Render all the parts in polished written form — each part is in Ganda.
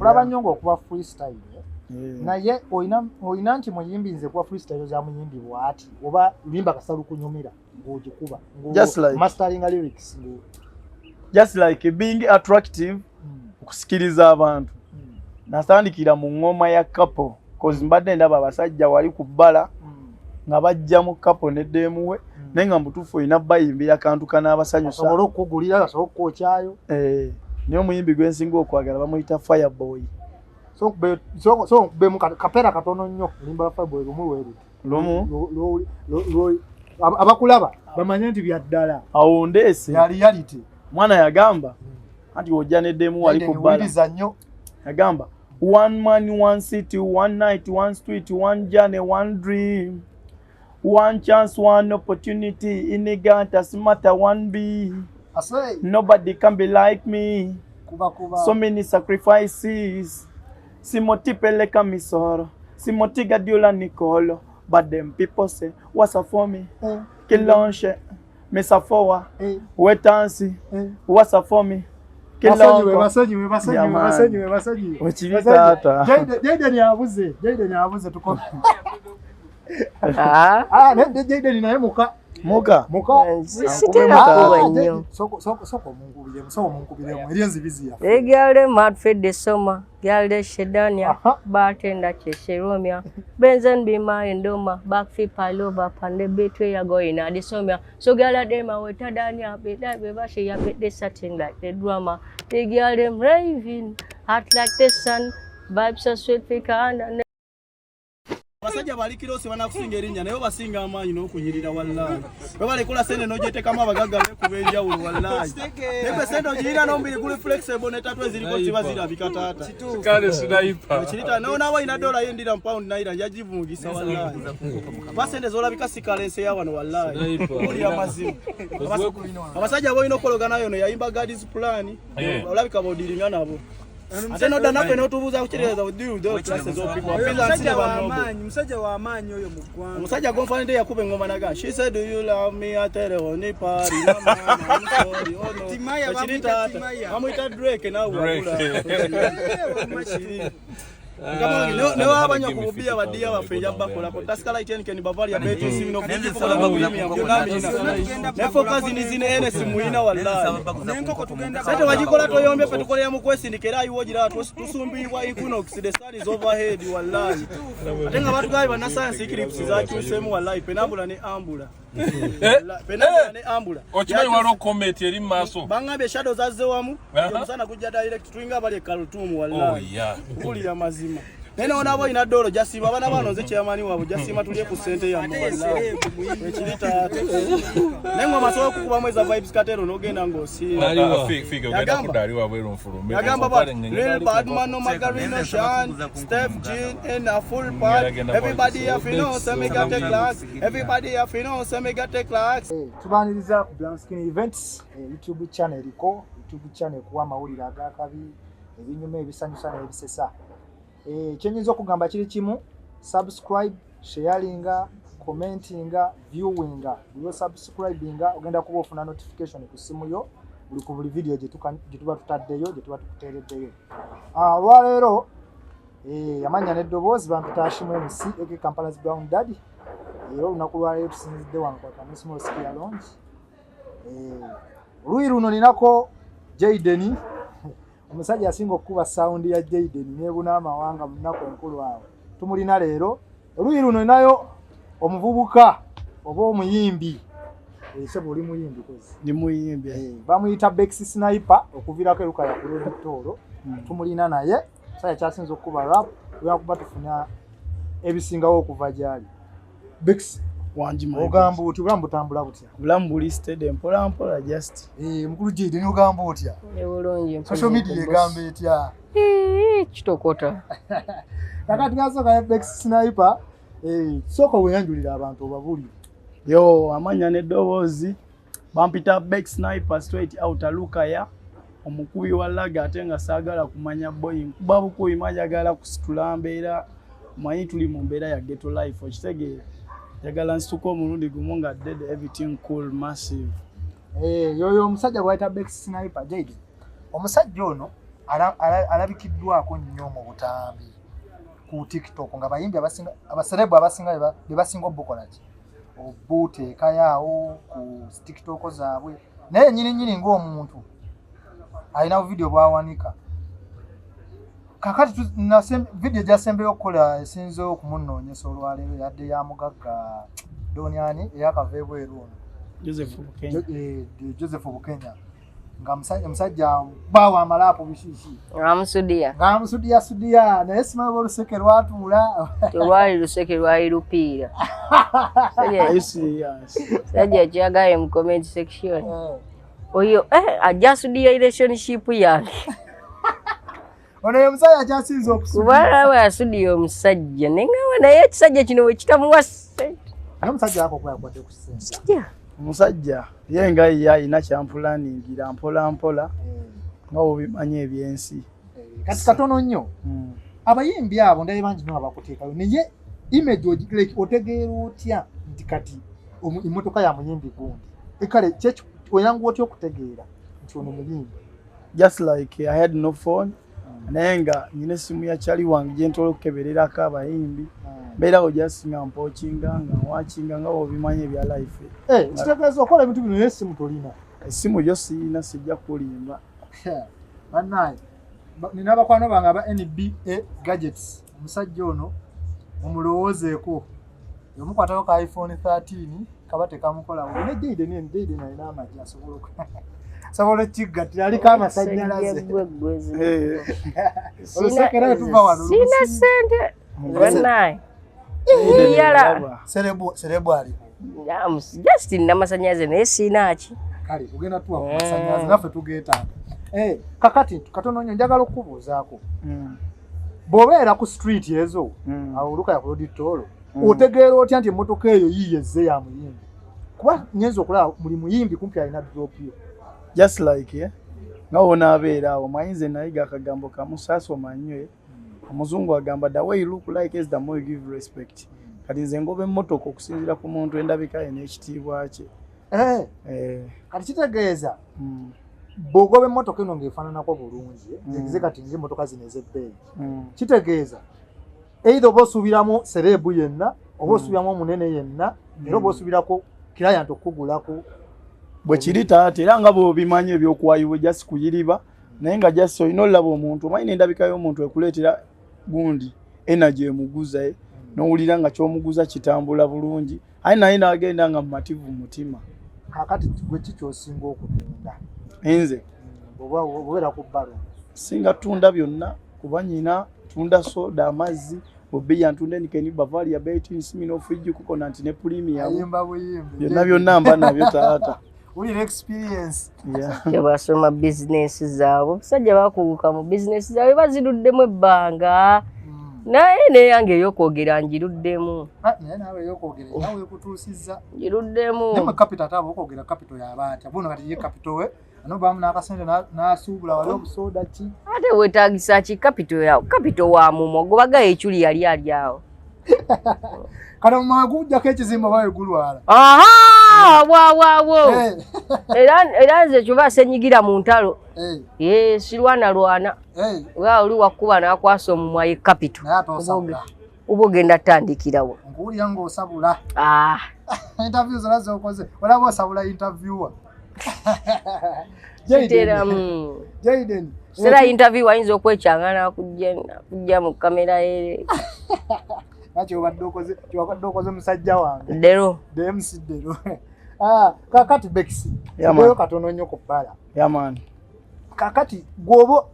kulaba nnyo ng'okuba freestyle naye oyina nti muyimbi nze kuba freestyle za muyimbi bw'ati oba limba kasalu kunyumira ng'ogikuba mastering lyrics just like being attractive okusikiriza abantu nasandikira mu ngoma ya couple cause mbadde ndaba abasajja wali ku bbala nga bajja mu couple ne demuwe naye nga mutuufu olina bayimbira kantu kanaabasanyusa asobola okukugulira asobola okukwokyayo niyo omuyimbi gwe nsinga okwagala bamuyita Fireboy so be mu kapera katono nnyo limba Fireboy lumu abakulaba bamanye nti byaddala awo ndeese ya reality mwana yagamba anti ojja ne demu wali ku bbala yagamba one man, one city, one night, one street, one journey, one dream. One chance, one opportunity. In the doesn't matter one be. Nobody can be like me. So many sacrifices. Simoti peleka misoro. Simoti gadiola Nicolo. But them people say, what's up for me? Kilonche. Mesa fowa. Wetansi. What's up for me? Basanyi. Ochibita hata. Jaden yabuze tuko. Jaden naye muka. Sitera kuba nnyo. Soko munkubiremu erienzi biziya. Egale Madfred Soma, Galde Shedania, Bartender Chesheromia, Benzen Bima Endoma, Backfi Palova, Pande Betway Agoina, Disomia. So Gala Dema Wetadania, Beta Bevashi, Yapet certain like the drama. They girl them raving, hot like the sun, vibes are sweet and basajja balikiro si banakusinga erinnya naye basinga amaanyi n'okunyirira wallahi bwe balekula sente n'ogyetekamu abagagga bekubenjawulo wallahi naye sente ogirina n'omubiri guli flexible n'etatwe ziriko ziba zirabika taata kale sniper kirita n'onaaba olina dola yendira mu pound naira njagivungisa wallahi ba sente z'olabika si kalensi ya wano wallahi uli amazima abasajja boolina okologanayo no yayimba God's plan olabika bodiringa nabo ate nodda naffe n'otubuuza kukireeza musajja wa maanyi oyo mu ggwanga omusajja gonfanidde yakuba engoma naga she said do you love me atere oni pari Timaya bamuyita Drake nawe wabula ne wabanya ku bubiya badiya baffe ejabbakola ko taskala iten ken bavaria beti simino kukola premium ne focus ni zine ene simuina wallahi nenkoko tugenda sate wajikola toyombe fe tukolera mu kwesindikira ayiwogira tusumbibwa Equinox the sun is overhead wallahi atenga batu gayi bana science eclipse za kyusemu wallahi penabula ne ambula penabula ne ambula okimanyi waliwo comment eri maaso bangambe shadows azzewamu omusana kujja direct twinga bali Khartoum wallahi kuli ya mazima nene onabo ina dolo jasiba abana banonze kyamani wabo jasima tulye ku sente ya wallahi ekirita nengo maso kukuba mweza vibes katero nogenda ngosi fika ogenda kudali wabwe rumfulume yagamba ba real badman no Magarino Shan Steph Jean and a full part everybody have know some got a class everybody have know some got a class tubaniriza ku Brown Skin Events YouTube channel iko YouTube channel kuwa mawulira agakabi ebinyume ebisanyusa n'ebisesa kyenyiza okugamba kiri kimu subscribe sharinga commentinga viewinga buli subscribinga ogenda kuba ofuna notification ku simu yo buli ku buli video gye tuba tutaddeyo gye tuba tukuteereddeyo olwaleero amanya n'eddoboozi bampita Ashimu MC eke Kampala's Brown Daddy era olunaku lwaleero tusinzidde wano kwa Kanisimo Skia Lounge oluyi luno ninako Jaden omusajja asinga okuba sound ya Jaden nebuna amawanga munako enkulu awo tumulina leero oluyi luno nayo omuvubuka oba omuyimbi sebo oli muyimbi kozi ni muyimbi bamuyita Bex Sniper okuvirako eruka ya kulonda toro tumulina naye saya kyasinza okuba rap yakuba tufuna ebisingawo okuva gyali Bex wanjima ogamba oti bulambu tambula butya bulambu listed mpola mpola just mukulu Jaden ogamba otya ebulungi social media egamba etya kitokota kakati gasoka ya Bex Sniper soko weyanjulira abantu obabuli yo amanya n'eddoboozi bampita Bex Sniper straight out Lukaya omukubi wa laga ate nga saagala kumanya boy nkuba bukubi majagala kusitula mbeera manyi tuli mu mbeera ya ghetto life okitegeera yagala nsituka omulundi gumu nga dead everything cool massive yoyo omusajja gwayita Bex Sniper Jaden omusajja ono alabikiddwako nnyo mu butambi ku TikTok nga bayimbi abaserebu abasinga bebasinga obukola ki obuteekayo ku TikTok zaabwe naye nyini ng'omuntu alina video bwawanika kakati video gyasembeyo okukola esinze okumunoonyesa olwaleero yadde ya mugagga Doniani eyakaveebweru ono Joseph Bukenya nga musajja bawa amalapo bishishi ngamusudia naye simanyi oluseke lwatuula lwali luseke lwali lupiira sajja kyagaye mu comment section oyo ajja sudia relationship yange ono ye musajja akyasinza okusudia kubanga we asudia omusajja nengawa naye ekisajja kino we kitamuwase musajja wako kwakwadde kusenza omusajja ye nga ye alina kyampulaningira mpola nga obimanyi ebyensi kati katono nnyo abayimbi abo ndaye bangi nyo abakuteekayo naye image otegeera otya nti kati emmotoka ya muyimbi gundi ekale oyangu otya okutegeera nti ono muyimbi just like I had no phone naye nga nyina essimu ya kyali wange gyentola okukebererako abayimbi mbeerawo jasinga mpookinga nga wakinga nga obimanyi ebya life kitegeeza okola ebintu bino n'essimu tolina essimu yo siyina sijja kulimba bannaye nina abakwano bange aba NBA gadgets omusajja ono mumulowoozeeko yomukwatako ka iPhone 13 kaba tekamukola ne Jaden alina amagi asobola okkigattira aliko amasannyalaze olusekera tuva wano sina sente bannaye serebu aliko just namasannyalaze naye sinaki kale tugenda tuwa ku masannyalaze naffe tugeetaaga kakati katono nnyo njagala okubuuzaako bw'obeera ku street ezo awo oluka yakuloditolo otegeera otya nti emmotoka eyo yiyezze ya muyimbi kuba nyenza okulaba buli muyimbi kumpi alina drop yo just like nga wonaabeera awo mayinze nayiga akagambo kamusaasi omanywe omuzungu agamba the way you look like is the more you give respect kati nze ngoba emmotoka okusinziira ku muntu endabika ye n'ekitiibwa kye kati kitegeeza bw'ogoba emmotoka eno ng'efaananako bulungi egize kati ng'emmotoka zino ez'ebbeeyi kitegeeza either oba osuubiramu serebu yenna oba osuubiramu omunene yenna era oba osuubirako client okugulako bwe kiri taata era nga bw'obimanyi ebyokuwayibwa jasi kuyiriba naye nga jasi olina olaba omuntu omanyi n'endabika y'omuntu ekuleetera gundi energy emuguza n'owulira nga ky'omuguza kitambula bulungi aye naye n'agenda nga mumativu mutima kakati gwe kikyosinga okutunda nze obeera ku bbalo singa tunda byonna kuba nyina tunda soda amazzi obeya ntunda enikeni Bavaria Betin simino fridge coconut ne premium byonna mba nabyo taata uli experience basoma business zaabo basajja bakuguka mu business zaabwe baziruddemu ebbanga naye neyange eyokwogera njiruddemu naye naawe eyokwogera nawe ekutuusizza njiruddemu ne capital taabo okwogera capital y'abantu abono kati ye capital we anobamu n'akasente n'asuubula wali obusoda ki ate weetaagisa ki capital yawo capital wa mumo gobagayo ekyuli yali ali awo kati mumagujjako ekizimba baweggulwala waawo era nze kyova senyigira mu ntalo sirwanalwana oba oli wakkuba n'akwasa omumwa ye capital oba ogenda tandikirawo nkuwulira ng'osabula interview zonna z'okoze olaba osabula interviewer Jaden sera interview ayinza okwekyangana kujja mu kamera ere nakyo obadde okoze musajja wange dero DMC dero kakati Bex eyo katono nnyo ku bbala yamaani kakati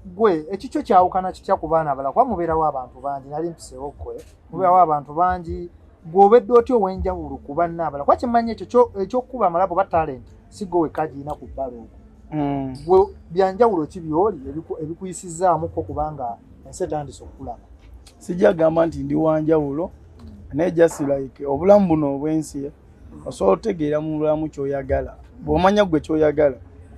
gwe ekikyo kyawukana kitya ku baana abala kuba mubeerawo abantu bangi nali mpiseewo ggwe mubeerawo abantu bangi gw'obedde otya ow'enjawulo ku banna abala kuba kimanyi ekyo ekyokuba amalabo ba talent sigo wekagina ku bbala okwo gwe byanjawulo ki byoli ebikuyisizaamuko kubanga ensi etandise okulaba sijja gamba nti ndi wanjawulo naye just like obulamu buno obw'ensi osobola otegeera mu bulamu ky'oyagala bw'omanya gwe ky'oyagala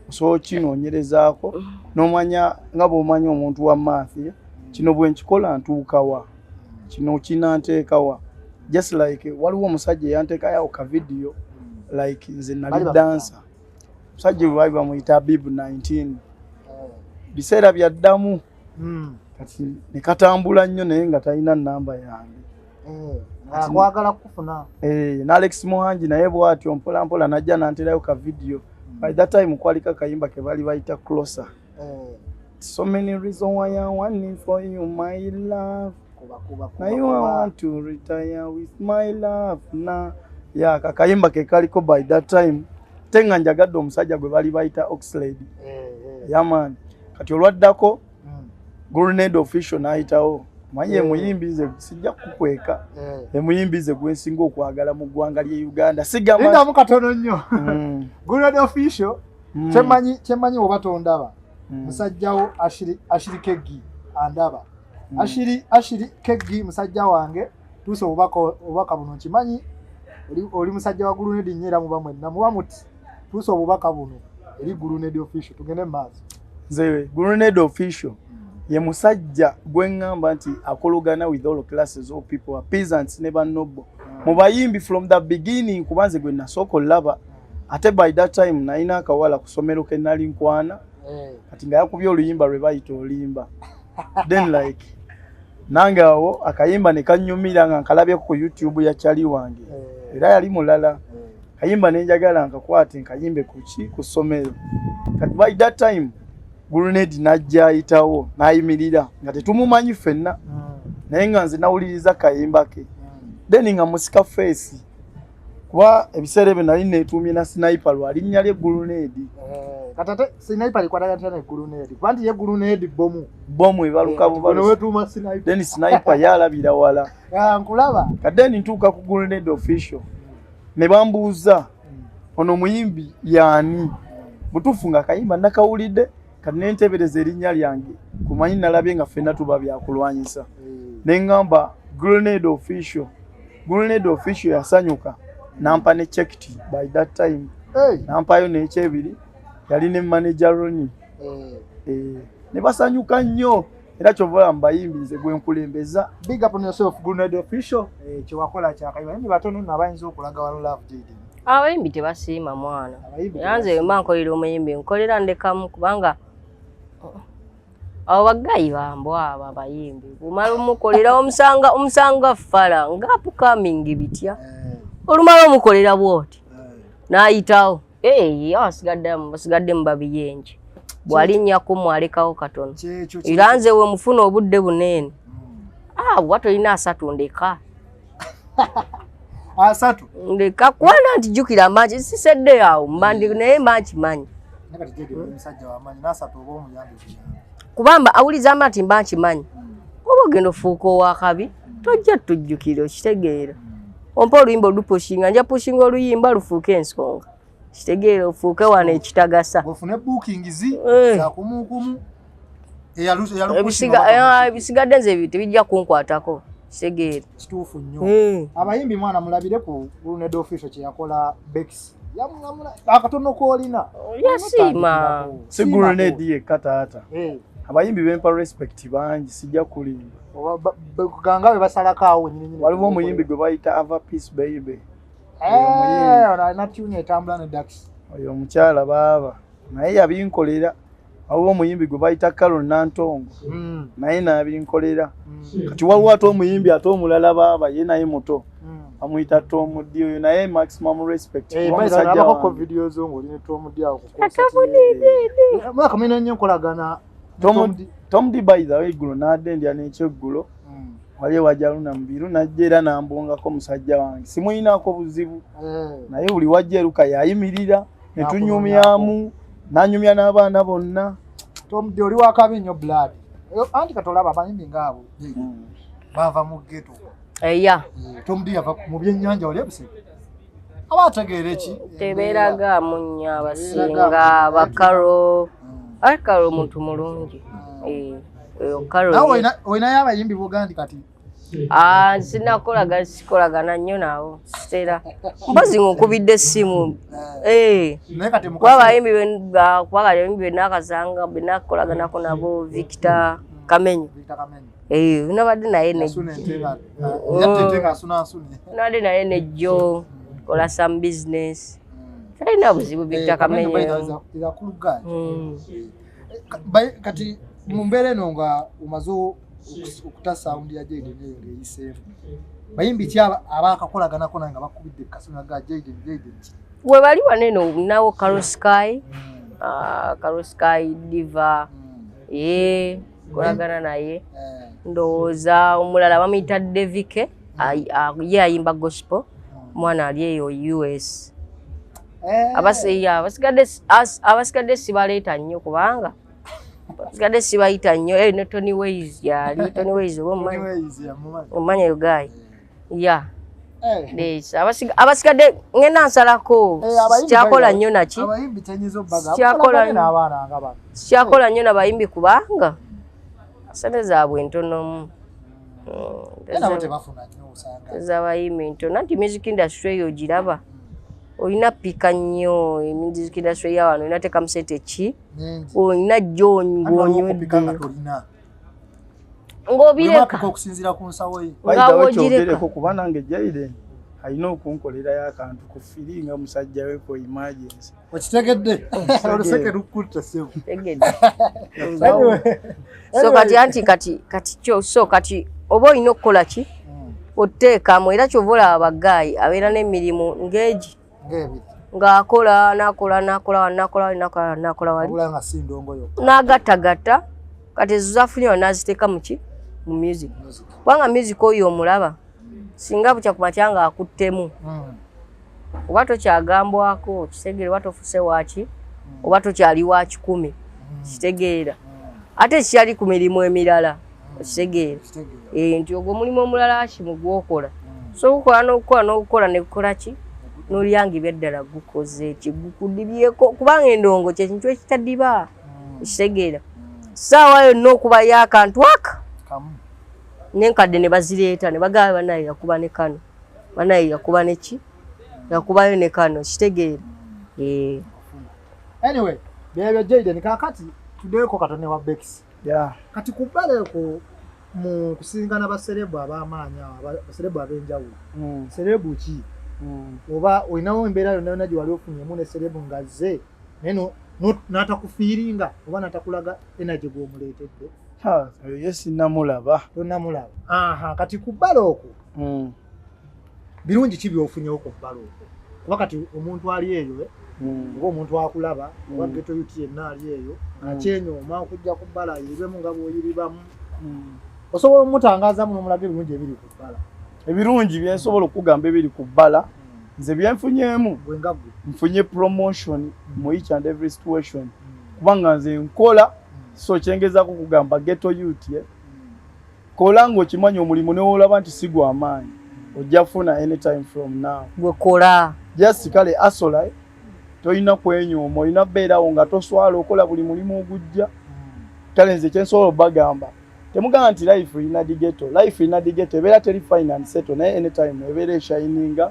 osobola okinoonyerezaako n'omanya nga bw'omanya omuntu wa maathi kino bwe nkikola ntuukawa kino kinanteekawa just like waliwo omusajja eyanteekayo ka video like nze nali dansa musajja lwali bamuyita Bibu 19 biseera byaddamu kati ne katambula nnyo naye nga talina namba yange. Akwagala kufuna. Na Alex Mohanji naye bw'atyo mpola mpola najja nanterayo ka video. By that time kwalika kayimba ke bali bayita Closer. So many reasons why I want for you my love. Now you want to retire with my love na kakayimba ke kaliko by that time tenga njagadde omusajja gwe bali bayita Oxlade. Man kati olwaddako Grenade Official n'ayitawo manye muyimbize sijja kukweka emuyimbize gwensinga okwagala mu ggwanga lye Uganda sigamba linda mu katono nnyo Grenade Official kyemanyi oba tondaba musajjawo Ashiri Keggi andaba Ashiri Keggi musajja wange tuso obubaka buno kimanyi oli musajja wa Grenade nnyera muba mwenna muba muti tuso obubaka buno eri Grenade Official tugende maaso nze Grenade Official ye musajja gwengamba nti akologana with all classes of people peasants ne banobo mu bayimbi from the beginning kubanze gwe nasoko laba ate by that time naina akawala kusomero ke nali nkwana ati nga yakubya oluyimba lwe bayita olimba then like nange awo akayimba ne kanyumira nga nkalabye ku YouTube ya chali wange era yali mulala kayimba nenjagala nkakwate nkayimbe ku somero kati by that time Grenade najja itawo nayimirira nga tetumumanyi fenna naye nga nze nawuliriza kayimba ke then nga musika face kuba ebiseera bye nali neetuumye na sniper lwalinnya lye Grenade katate sniper likwataga ntane Grenade kwanti ye Grenade bomu ebaluka bubalo wetuma sniper then sniper yalabira wala nkulaba kadeni ntuuka ku Grenade Official ne bambuuza ono muyimbi yani butufu nga kayimba nakawulidde kati nentebereza erinnya lyange kumanyi nalabye nga ffenna tuba byakulwanyisa nengamba Grenade Official yasanyuka nampa ne checked by that time nampayo n'ekyebiri yali ne manager Ronnie ne basanyuka nnyo era kyovola mbayimbi nze gwenkulembeza big up on yourself Grenade Official kyewakola kyakayimba nti batono nabayinza okulaga wano love did abayimbi tebasiima mwana yanze mankolera omuyimbi nkolera ndekamu kubanga abo bagayi bambwa abo abayimbi kumala omukolera omusanga fala nga upcoming bitya olumala omukolera bwoti n'ayitawo basigadde mu babiyenje bwalinnyako mwalekawo katono era nze we mufuna obudde bunene watolina 3 ndeka asatu ndeka kwana nti jukira manchi sisedde awo mbandi naye manchi manyi nakati jege musajja wa manyi nasatu obo omuyambi kubamba awuliza amati manchi manyi obo gendo fuuko wakabi tojja tujjukira okitegeera ompa oluyimba olupushinga nja pushinga oluyimba lufuuke ensonga kitegeera ofuuke wano ekitagasa ofune bookingzi za kumukumu ebisigadde nze tebijja kunkwatako kitegeera kituufu nnyo abayimbi mwana mulabire ku Grenade Official kyeyakola Bex yamula akatono koolina yasiima si Grenade yekataata abayimbi bempa respect bangi sijja kulimba ganga bebasalako awo nyinyi waliwo omuyimbi gwe bayita Ava Peace Baby na tune etambula ne Dax oyo omukyala baaba naye yabinkolera waliwo omuyimbi gwe bayita Carol Nantongo naye nabinkolera kati waliwo ate omuyimbi ate omulala baaba ye naye muto amuyita Tom D oyo naye maximum respect abako videos ng'olina Tom D awo kumina nnyo nkolagana Tom D by the way Grenade ndya n'ekyeggulo wali wajaluna mbiru najja era nambungako musajja wange simuyinako buzibu naye buli wajja eruka yayimirira netunyumyamu nanyumya n'abaana bonna Tom D oli wakabi nnyo blood anti katolaba abayimbi ngaabo bava mu ghetto Tom D yava mu byennyanja oli ebuse abategeera eki tebeeraga munya abasinga bakaro akaro muntu mulungi Karo nawe oyinayo abayimbi bugandi kati sikolagana nnyo nabo sitera mpozi nkubidde essimu naye kati abayimbi benakasanga benakolaganako nabo Victor Kamenyi nabadde naye nabadde naye ne Joe kola some business talina buzibu Victor Kamenyi kati mumbere no nga umazo okuta sound ya Jaden ngeyise bayimbi kyaba abakakolagana kona nga bakubidde kasuna ga Jaden we bali waneno nawo Karosky Karosky Diva kolagana naye ndowooza omulala bamuyita Devike ye ayimba gospel mwana ali eyo US abasigadde sibaleeta nnyo kubanga abasigadde sibayita nnyo ne Tony Ways yali Tony Ways omanya yo guy abasigadde ngenda nsalako kyakola nnyo naki kyakola nnyo nabayimbi kubanga sente zaabwe ntonomu z'abayimbi ntono nti music industry eyo giraba olina pika nnyo music industry ya wano olina teka musente ki olina gy'onywedde ng'obireka okusinziira ku nsawo ye ng'awogireko kuba nange Jaden alina okunkolera y'akantu ku firinga musajja we for emergency okitegedde oluseke lukutte sebo tegedde so kati kyo so kati oba olina okukola ki oteekamu era kyova olaba abagayi abeera n'emirimu ng'egi ng'akola n'akola wali n'agattagatta kati ezo zafunye n'aziteeka mu ki mu music kubanga music oyo omulaba singa bukya ku makya nga akuttemu oba tokyagambwako kitegeera oba tofuse waki oba tokyali wa 10 kitegeera ate kikyali ku mirimu emirala okitegeera nti ogwo omulimu omulala kimu gwokola so n'okukola ne kukola ki n'olyanga ebyaddala gukoze kigukudibyeko kubanga endongo kyekintu ekitaddiba okitegeera saawa yonna okuba y'akantu aka n'enkadde ne bazireeta ne bagaba banaye yakuba ne kano banaye yakuba ne ki yakubayo ne kano kitegeera anyway byebyo Jaden kakati tudeko katone wa Bex kati kubaleko mu kusingana baserebu ab'amaanyi baserebu ab'enjawulo serebu ki oba olinawo embeera yonna gye wali ofunyemu ne serebu ngazze neno n'atakufiiringa oba n'atakulaga energy gw'omuleetedde yes namulaba tonamulaba kati kubbala okwo birungi ki byofunyewo ku bbala okwo kuba kati omuntu ali eyo oba omuntu akulaba oba Ghetto Youth yenna ali eyo akyenyooma okujja ku bbala yiribemu nga bw'oyiribamu osobola omutangaazamu n'omulaga ebirungi ebiri ku bbala ebirungi byensobola okugamba ebiri ku bbala nze byenfunyemu nfunye promotion mu each and every situation kubanga nze nkola so kyengezaako kugamba Ghetto Youth kola ng'okimanyi omulimu newoolaba nti sigwa amaanyi ojja kufuna anytime from now gwekola just kale asola toyina kwenyooma olina beerawo nga toswala okola buli mulimu ogujja kale nze kyensobola obagamba temugamba nti life erina digeto ebeera teri fine and settle naye anytime ebeera eshininga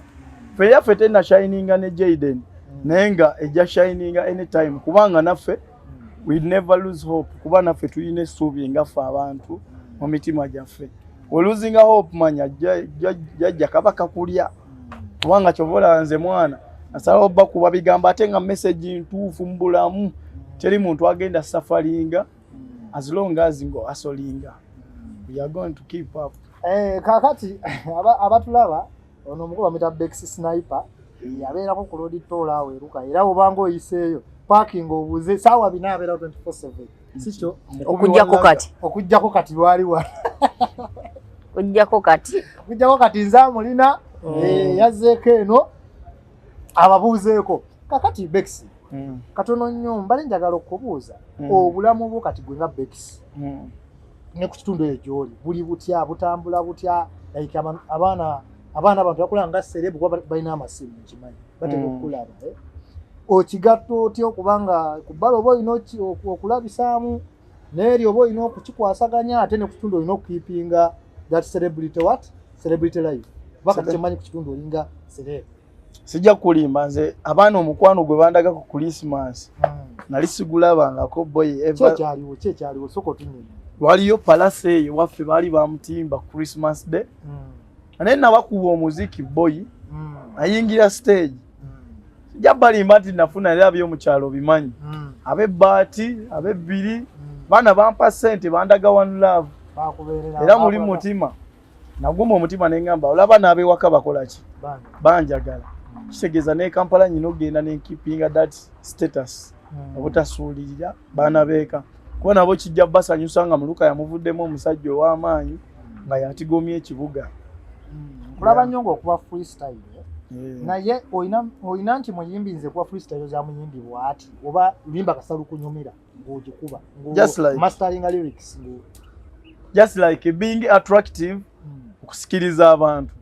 fe yaffe terina shininga ne Jaden naye nga ejja shininga anytime kubanga naffe we never lose hope kuba naffe tulina essuubi nga ffe abantu mu mitima gyaffe oluzinga hope manya jajja kaba kakulya kubanga kyovola nze mwana asalawo obba kuba bigamba ate nga message ntuufu mu bulamu teri muntu agenda safaringa as long as ngo asolinga we are going to keep up kakati abatulaba ono omukuba bamuyita Bex Sniper yabeerako ku road toll awo eruka era obanga oyiseeyo parking obuze saawa 4 abeera 24/7 sikyo okujjako kati lwali wa okujjako kati nza mulina yazzeeko eno ababuuzeeko kakati Bex katono nnyo mbale njagala okubuuza obulamu bwo kati gwe nga Bex ne ku kitundu ekyo gy'oli buli butya butambula butya like abaana abantu bakula nga serebu kuba balina amasimu nkimanyi batera okukulaba okigatto otya okubanga ku bbala oba olina okulabisaamu n'eri oba olina okukikwasaganya ate ne ku kitundu olina okukiipinga that celebrity life kuba kati kyemanyi ku kitundu olinga serebu sijja kulimba nze abaana omukwano gwe bandaga ku Christmas nali sigulabangako boy kyekyaliwo soko tunyonyi waliyo palase eyo waffe baali bamutimba Christmas day naye nabakuba omuziki boy ayingira stage sijja balimba nti nafuna era by'omukyalo bimanyi ab'ebbaati ab'ebbiri Bana bampa sente bandaga one love. Bakubeerera. Era muli mutima. Naguma omutima nengamba olaba nabe waka bakola ki? Banjagala. Kitegeeza ne Kampala nyino genda ne keeping that status. Obutasuulirira baana beeka. Kuba nabo kijja basanyusa nga Muluka yamuvuddemu omusajja ow'amaanyi nga yatigomye ekibuga. Kulaba nnyo ng'okuba freestyle. Naye oyina nti muyimbi nze kuba freestyle za muyimbi bw'ati oba limba kasalu kunyumira ng'ogikuba mastering lyrics just like being attractive okusikiriza abantu.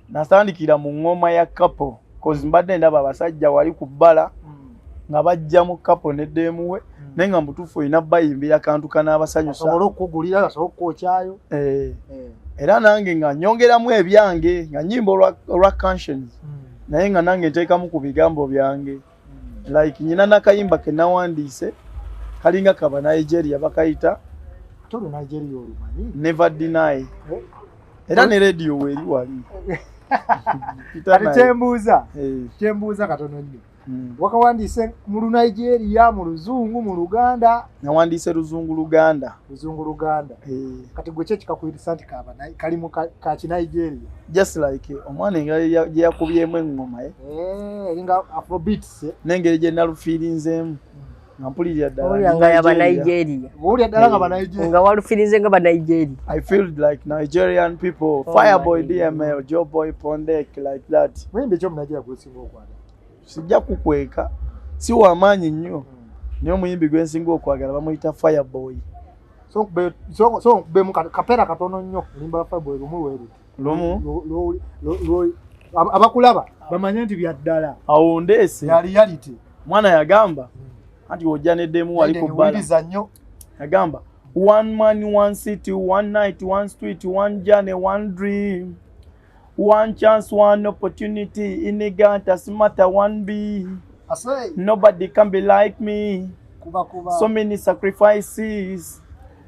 Natandikira mu ngoma ya couple cause mbadde ndaba abasajja wali ku bbala nga bajja mu couple ne demuwe nenga mbutufu oyina bayimbira kantu kana abasanyusa osobola okugulira osobola okukyayo era nange nga nyongeramu ebyange nga nyimbo rock conscience naye nga nange nteekamu ku bigambo byange like nyina nakayimba ke nawandiise kalinga kaba Nigeria bakayita tolo Nigeria olumanyi never deny era ne radio weri wali kyembuuza katono nnyo wakawandiise mu Nigeria mu Luzungu mu Luganda nawandiise Luzungu Luganda kati gwe kyekikakuyitisa nti kalimu ka Nigeria just like omwana engeri gye yakubyemu engoma eringa afrobeats n'engeri gye nalufiirinzeemu nga mpulirira ddala nga yaba Nigeria nga walufiirinze nga ba Nigeria. I feel like Nigerian people Fireboy DML Joe Boy Pondek like that mwimbi ekyo munagira gwesinga okwagala sijja kukweka si wamaanyi nnyo niyo muyimbi gwensinga okwagala bamuyita Fireboy so be mu kapera katono nnyo limba Fireboy lumu abakulaba bamanye nti bya ddala awo ndeese ya reality mwana yagamba anti ojja neddemu wali ku bbala yagamba one man, one city, one night, one street, one journey, one dream, one chance, one opportunity. In the Ganta, matter one be. Nobody can be like me. So many sacrifices.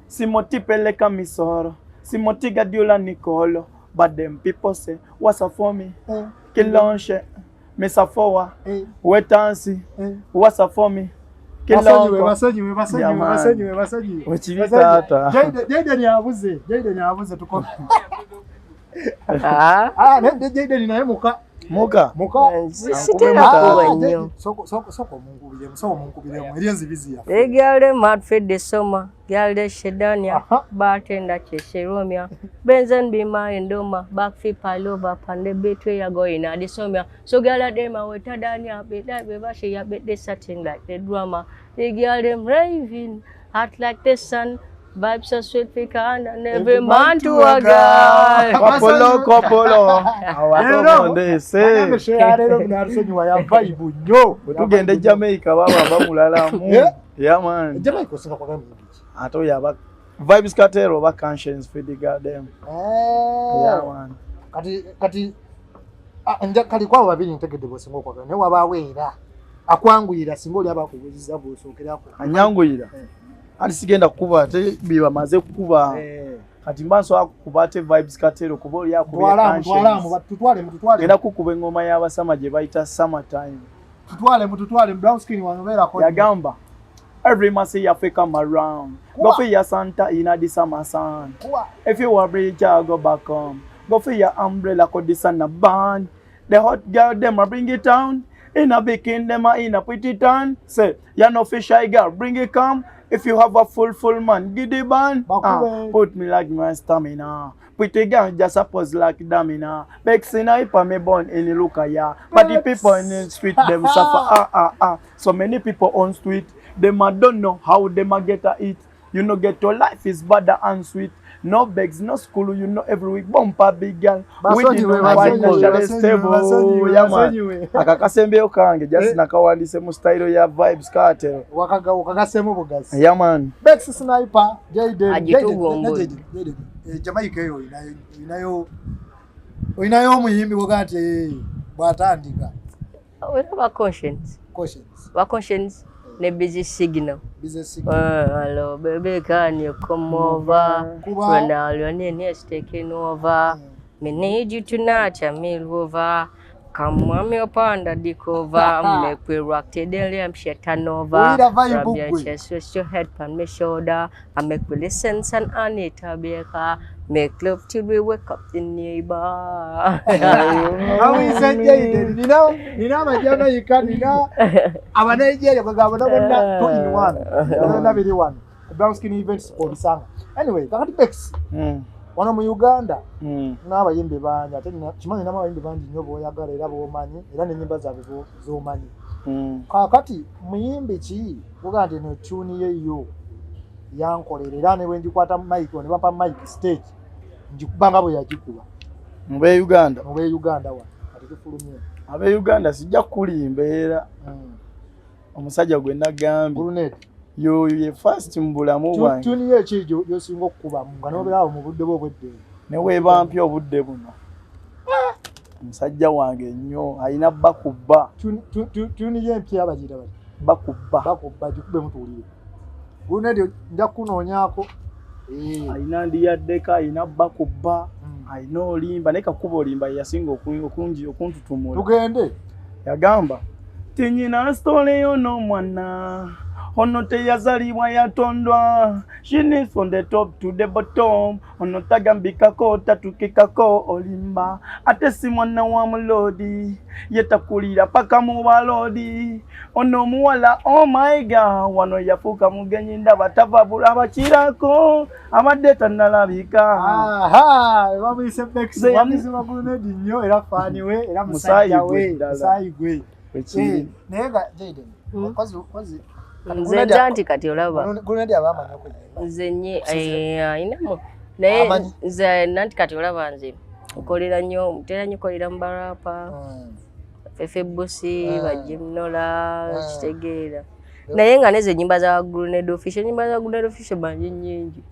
Simoti peleka misoro. Simoti gadiola Nicolo. But them people say, what's up for me? Kilonche. Mesa fowa. Wetansi. What's up for me? Basanyiwe Ochibitata. Jaden yabuze tukona. Jaden naye muka soko mungubiremu erienzi biziya. Egale Madfed de Soma, Galde Shedania, Bartender Chesheromia, Benzen Bima Indoma, Backfi Palova, Pande Betway Yagoina, Adisomia. So Gala Dema Wetadania, bet that Bebashi, bet they setting like the drama. They girl them raving, hot like the sun. Vibes so sweet, pecan, and every man to a guy. Kopolo. Tugende Jamaica baba bamulalamu. Yeah man. Jamaica osinga kwa gambi. Ato yaba Vibes Cartel oba conscience for the goddamn. Yeah man. Kati nja kali kwa babiri ntegede bosinga kwa ne wabaweera. Akwanguyira singa oli abakubuziza bw'osookerako. Anyanguyira. Ali sigenda kukuba ate biba maze kukuba kati mbanso akukuba ate Vibes Cartel kuba oli akuba tutwale era kukuba engoma y'abasama gye bayita summertime tutwale brown skin wanobera ko yagamba every must you have come around go for your Santa in the summer sun if you are rich go back home go for your umbrella cause the sun a burn the hot girl them a bring it down in a bikini them a in a pretty town say you no fish shy girl bring it come. If you have a full man, get the band. Put me like my stamina. Pretty girl just a pose like Damina. Bexing I pa me born in the look ya. But the people in the street them suffer. So many people on street them don't know how them get to eat. You know get your life is bad and sweet. No begs, no school, you know every week bumper big girl. We did not financially stable. Yeah man. Akakasembe okange just nakawandise mu style ya Vibes Cartel. Wakagasemo bugazi. Yeah man. Bex Sniper, Jaden. Jamaica yo inayo muyimbi wakati bwatandika. Wa conscience. Wa conscience. Ne busy signal. Hello, baby, can you come over? When all your name is taking over. Me need you to nurture me over. Come on, me upanda dikova, make we rock till the lamp shit turn over. Rub your chest, rest your head on my shoulder. I make we listen and Anita Baker. Make love till we wake up the neighbor. How is it, Jaden? You know, my dear, you can't, you know. I'm an Nigeria, but I'm not 2 in 1. Not really one. Brown skin events for the song. Anyway, that Bex. Wano mu Uganda n'abayimbi bangi ate kimanyi n'abayimbi bangi nnyo b'oyagala era b'omanyi era n'ennyimba zaabwe z'omanyi. Kaakati muyimbi ki kugaa nti eno tuni ye yo yankolera era ne bwe ngikwata mike ne bampa mike stage ngikuba nga bwe yagikuba mu Uganda wa ate tufulumye abe Uganda sijja kulimba era omusajja gwe nagambye Brunette yo ye first mbulamu bwange tuni ye kijo yosinga okukuba nga n'obeerawo mu budde bwo obwedde ne weebampya obudde buno omusajja wange nnyo alina bakubba tuni ye empya abagira bati bakubba gikube mutuulire Brunette nja kunoonyaako alina ndiyaddeka alina bakubba alina olimba naye kakuba olimba yasinga okuntutumula tugende yagamba tinyina stole yo n'omwana ono teyazalibwa yatondwa she needs from the top to the bottom ono tagambikako tatukikako olimba ate si mwana wa mulodi yetakulira paka mu balodi ono muwala oh my god wano yafuuka mugenyi ndaba tavabula abakirako abadde tannalabika bamuyise Bex wamuzima Brunette nnyo era faaniwe era musajja we musaayi gwe naye nga Jaden okozi Nze janti kati olaba. Brunette abamanyi okuyimba. Nze nye inamu. Naye nze nanti kati olaba nze. Nkolera nnyo, mutera nnyo kolera mu barapa. Fefe Busi, bajimnola, kitegeera. Naye nga neze ennyimba za Brunette Official, ennyimba za Brunette Official bangi nnyingi.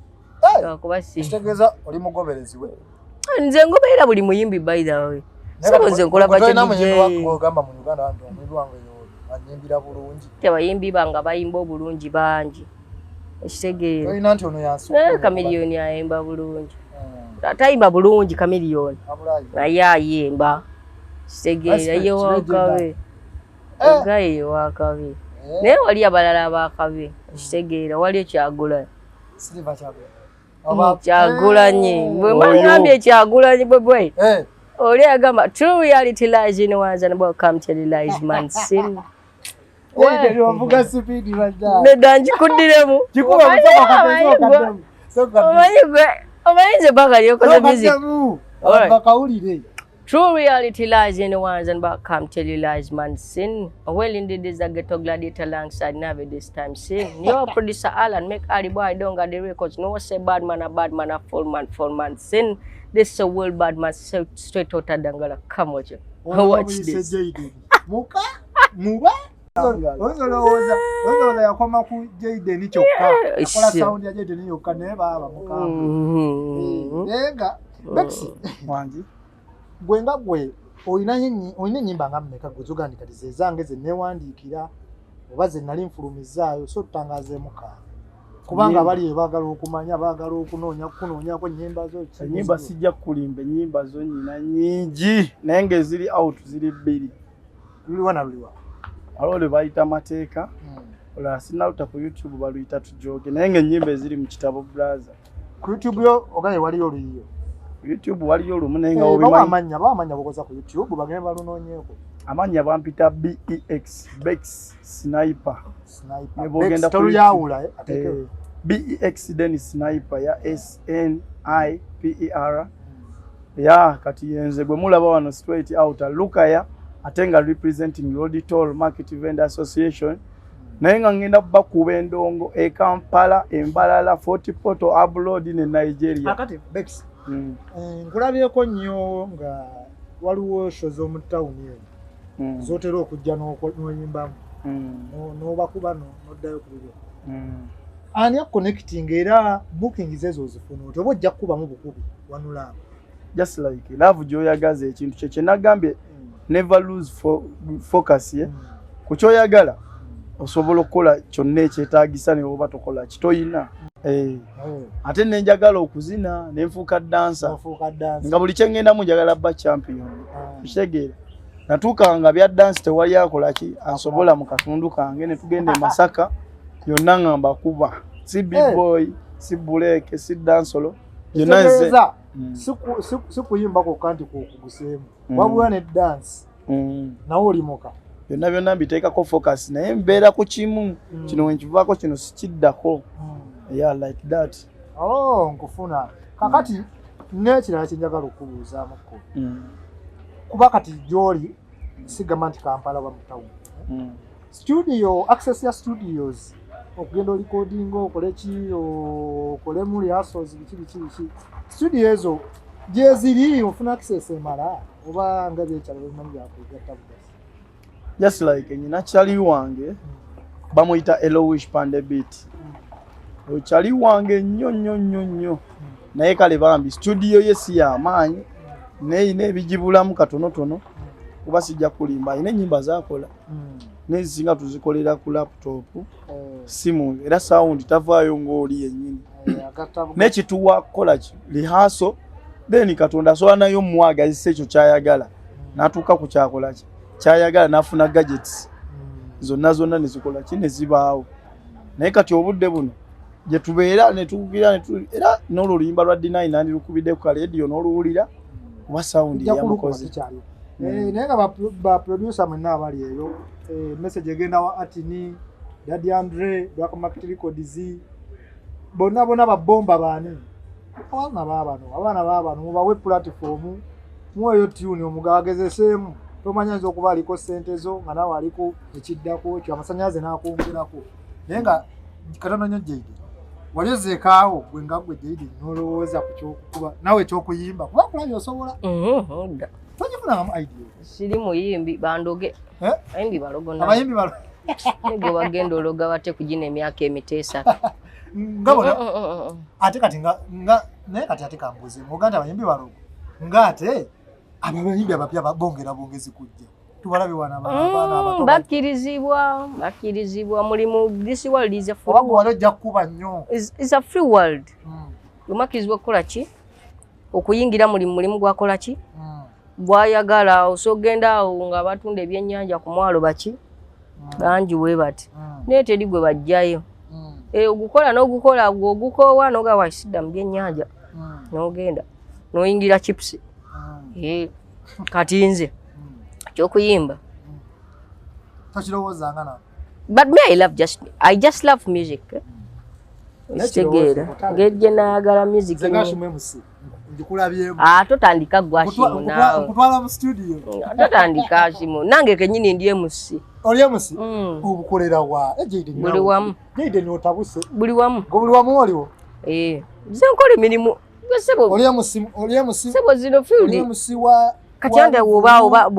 Kuba si. Kitegeeza oli mugoberezi we. Nze ngoberera buli muyimbi by the way. Sabo nze nkola baki DJ. Ogamba mu Uganda wantu omwimbi wange anyimbira bulungi. Abayimbi banga bayimba obulungi bangi. Ekitegeera. Olina nti ono yasukka. Chameleone ayimba bulungi. Atayimba bulungi Chameleone. Naye ayimba. Ekitegeera ye wakabe. Gaye wakabe. Naye wali abalala bakabe. Ekitegeera wali ekyagula. Silver kyagula. Kyagulanye. Bwe mwangambye Kyagulanyi bwe. Oli agamba true reality lies in ones and about come tell lies man sin. Ndio wavuga speed bada. Nedanji kudiremu. Chikuba mtoka kapezo. Omayize baka lyo koze music. Bakaulire. True reality lies in the ones and about come tell lies man sin. Well indeed is a ghetto gladiator alongside Navi this time sin. Your producer Alan make all the boy don't got the records. No say bad man, a full man sin. This is a world bad man straight out of Dangala. Come watch it. Watch this. Muka? Muba? Ozola yakoma ku Jaden kyokka. Akola sound ya Jaden yokka naye baba mukamba. Yenga Bex wangi. Gwenga gwe oyina nyimba nga mmeka guzugandika zange ze newandiikira oba ze nali nfulumizaayo so tutangaze muka. Kubanga bali bagala okumanya bagala okunoonya ko nyimba zo nyimba sijja kulimba nyimba zo nyina nyingi naye nga ziri out ziri bbiri luliwa alole bayita mateeka ola sinaluta ku YouTube baluyita tujoge naye nga nyimba ziri mu kitabo brother ku YouTube yo ogaye waliyo luliyo YouTube waliyo lumu naye nga obimanyi bamanya bokoza ku YouTube bagene balunoonyeko amanya bampita BEX Bex Sniper Bex tolu yaula ateke BEX then Sniper ya SNIPER ya kati yenze gwe mulaba wano straight out luka ya atenga representing Road Toll Market Vendor Association naye nga ngenda bakuba endongo e Kampala embalala Fort Portal abroad ne Nigeria akati Bex nkulabyeko nnyo nga waliwo show zo mu town yeyo zotera okujja n'oyimbamu n'obakuba n'oddayo ku bibyo ani connecting era booking zezo zifuna oto bojja kubamu bukubi wanulaba just like love joyagaza ekintu kye nagambye never lose focus ku kyoyagala osobola okukola kyonna ekyetaagisa ne oba tokola kitoyina ate nenjagala okuzina nenfuuka dansa nga buli kye ngenda mu njagala bba champion kitegeera natuuka nga bya dance tewali akola ki ansobola mu katundu kange ne tugenda e Masaka yonna ngamba kuba si big boy si buleke si dansolo yonna nze sikuyimba kokka nti kuguseemu wabula ne dance nawe olimuka byonna byonna mbiteekako focus naye mbeera ku kimu kino wenkivaako kino sikiddako yeah like that nkufuna kakati n'ekirala kyenjagala okubuuzaamuko kuba kati gy'oli sigamba nti Kampala oba mu tawuni studio access ya studios okugenda recording okole ki okole mu rehearsals biki studio ezo gyeziri ofuna access emala oba nga byekyalo bimanyi byakugatta bugasi just like nyina chali wange bamuyita Elowish Pande Beat chali wange nnyo naye kale bambi studio ye si y'amaanyi neeyina ebigibulamu katonotono kuba sijja kulimba ayina ennyimba zaakola nezisinga tuzikolera ku laptop simu era sound tavaayo ng'oli yennyini n'ekituwa kukola ki lihaso then Katonda asobola nayo muwagazisa ekyo kyayagala n'atuuka ku kyakola ki kyayagala n'afuna gadgets zonna ne zikola ki ne zibaawo naye kati obudde buno gye tubeera ne tugira era n'oluluyimba lwa D9 nandilukubidde ku kaleediyo n'oluwulira kuba sound yamukoze naye nga ba producer mwenna abali eyo message egenda wa Atini Daddy Andre Black Market Records bonna babomba baani abaana baabano mubawe platform muweyo tune omugagezeseemu tomanya nzo okuba aliko ssente zo nga nawe aliko ekiddako ekyo amasannyalaze n'akwongerako naye nga katono nnyo Jade wali ozeekaawo gwe nga gwe Jade n'olowooza ku kyokukuba nawe ekyokuyimba kuba kulabye osobola togifunamu idea siri muyimbi bandoge ayimbi balogona abayimbi nego bagenda ologa bate kugina emyaka emiteesa ngabona ate kati naye kati ate kambuze muganda abayimbi balogo ngate abayimbi abapya bongezi kujja tubalabe wana abaana bakirizibwa mulimu this world is a free world wale ojja kuba nnyo is a free world lumakirizibwa kukola ki okuyingira mulimu gwakola ki bwayagala osogenda awo nga batunda ebyennyanja ku mwalo baki bangi bwe bati naye teri gwe bajjayo ogukola n'ogukola ogukoowa n'ogawa isidda mu byennyanja n'ogenda n'oyingira chips kati nze kyokuyimba tokirowoozanga nawe but me I just love music ekitegeera ng'ejje nayagala music totandika gwashimu nawe nkutwala mu studio totandika shimu nange kenyini ndi MC oli MC obukolera wa buli wamu Jade n'otabuse buli wamu buli wamu oliwo nze nkola emirimu oli MC sebo zino field oli MC wa katyanda woba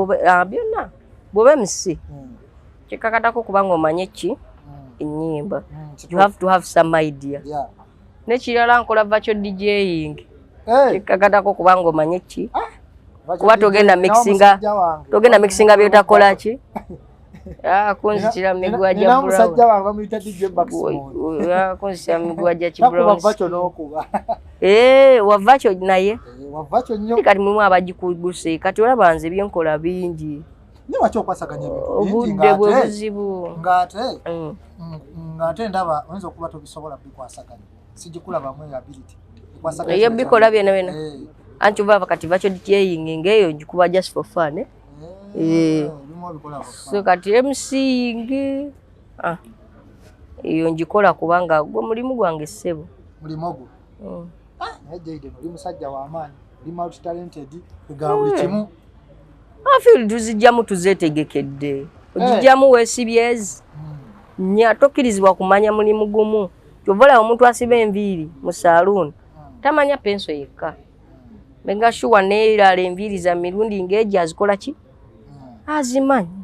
byonna bwoba MC kikakatako kubanga omanye ki ennyimba you have to have some idea nekirala nkola virtual DJing kikakatako kubanga omanye ki kuba togenda mixinga byetakola ki kunzitira migwa gya musajja wange bamuyita DJ Baxmore kunzitira migwa gya kibronze wavakyo naye wavakyo nnyo kati mulimu abagikuguse kati olaba nze byenkola bingi niwaki okwasaganya obudde bwe buzibu ng'ate ndaba oyinza okuba tobisobola bikwasaganya sigikulabamu ability eyo bikola byena byena anti uva kati vakyo DJing ngeyo njikuba just for fun so kati MCing iyo njikola kubanga gwe mulimu gwange ssebo mulimo gwo Jade oli musajja w'amaanyi oli multi talented ega buli kimu afil tuzijjamu tuzeetegekedde ojijjamu weesibyezi nya tokkirizibwa kumanya mulimu gumu kyovola omuntu asiba enviiri mu saloon tamanya penso yekka menga shuwa neerala enviiri za mirundi ng'ejo azikola ki azimanyi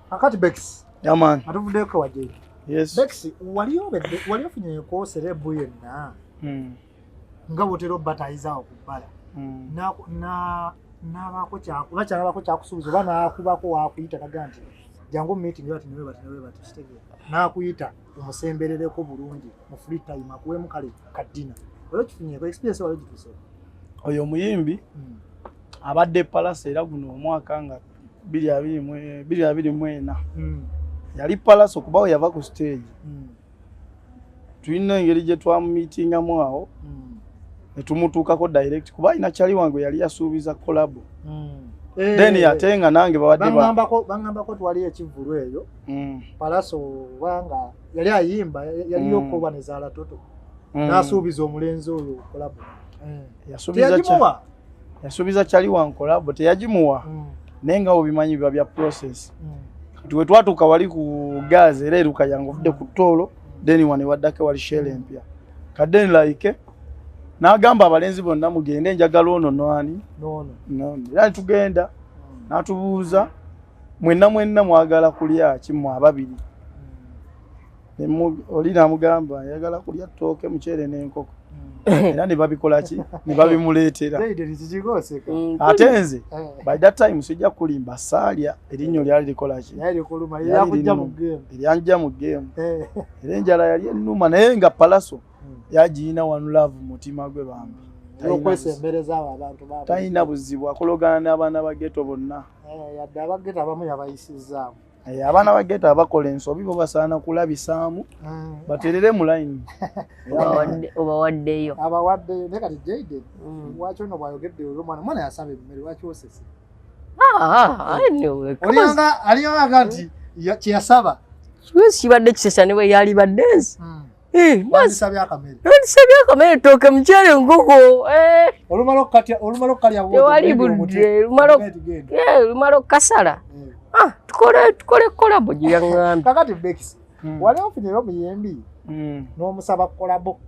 akati Bex yaman atuvuddeko wa Jade yes Bex wali ofunyeeko serebu yenna nga bwotera obbatayiza okubbala n'abaako kyakusuubiza oba n'akubako wakuyita naga nti jangu meeting bati newe bati kitegeera n'akuyita omusemberereko bulungi mu free time akuweemu kale kaddina olwo kifunyeeko experience wali gituuse oyo omuyimbi abadde Palasa era guno omwaka nga 2024 yali Palaso kubawo yava ku stage tulina engeri gye twamumiitingamu awo ne tumutuukako direct kuba alina kyali wange yali yasuubiza collab then ate nga nange bawadde bangambako twali ekivulu eyo Palaso wanga yali ayimba yali yokuba ne Zala Toto n'asuubiza omulenzi oyo collab yasuubiza kyali wange collab teyagimuwa naye nga obimanyi biba bya process tuwe twatuuka wali ku gazi era eruka yange ovudde ku ttolo then wane waddake wali shell empya kadeni like n'agamba abalenzi bonna mugende njagala ono nani era tugenda n'atubuuza mwenna mwagala kulya kimu ababiri oli n'amugamba yagala kulya ttooke muceere n'enkoko era ne babikola ki ne babimuleetera ate nze by that time sijja kulimba saalya erinnyo lyali likola ki eryanjja mu game era enjala yali ennuma naye nga Palaso yagiina one love mutima gwe bambi okwesembereza abantu baba talina buzibu akologana n'abaana ba ghetto bonna yadde abageto abamu yabayisizaamu abaana ba ghetto abakola ensobi bo basaana kulabisaamu baterere mu line obawaddeyo ne kati Jaden lwaki ono bwayogedde olwo mwana yasaba emmere lwaki osese aliyanga nti kyeyasaba kibadde kisesa ne bwe yali baddensi Wandisabye akamere tooke muceere nkoko olumala okukalya lumala okukasala tukole kolabo gye yaŋŋambye kakati Bex wali ofunyeyo omuyembi n'omusaba kolabo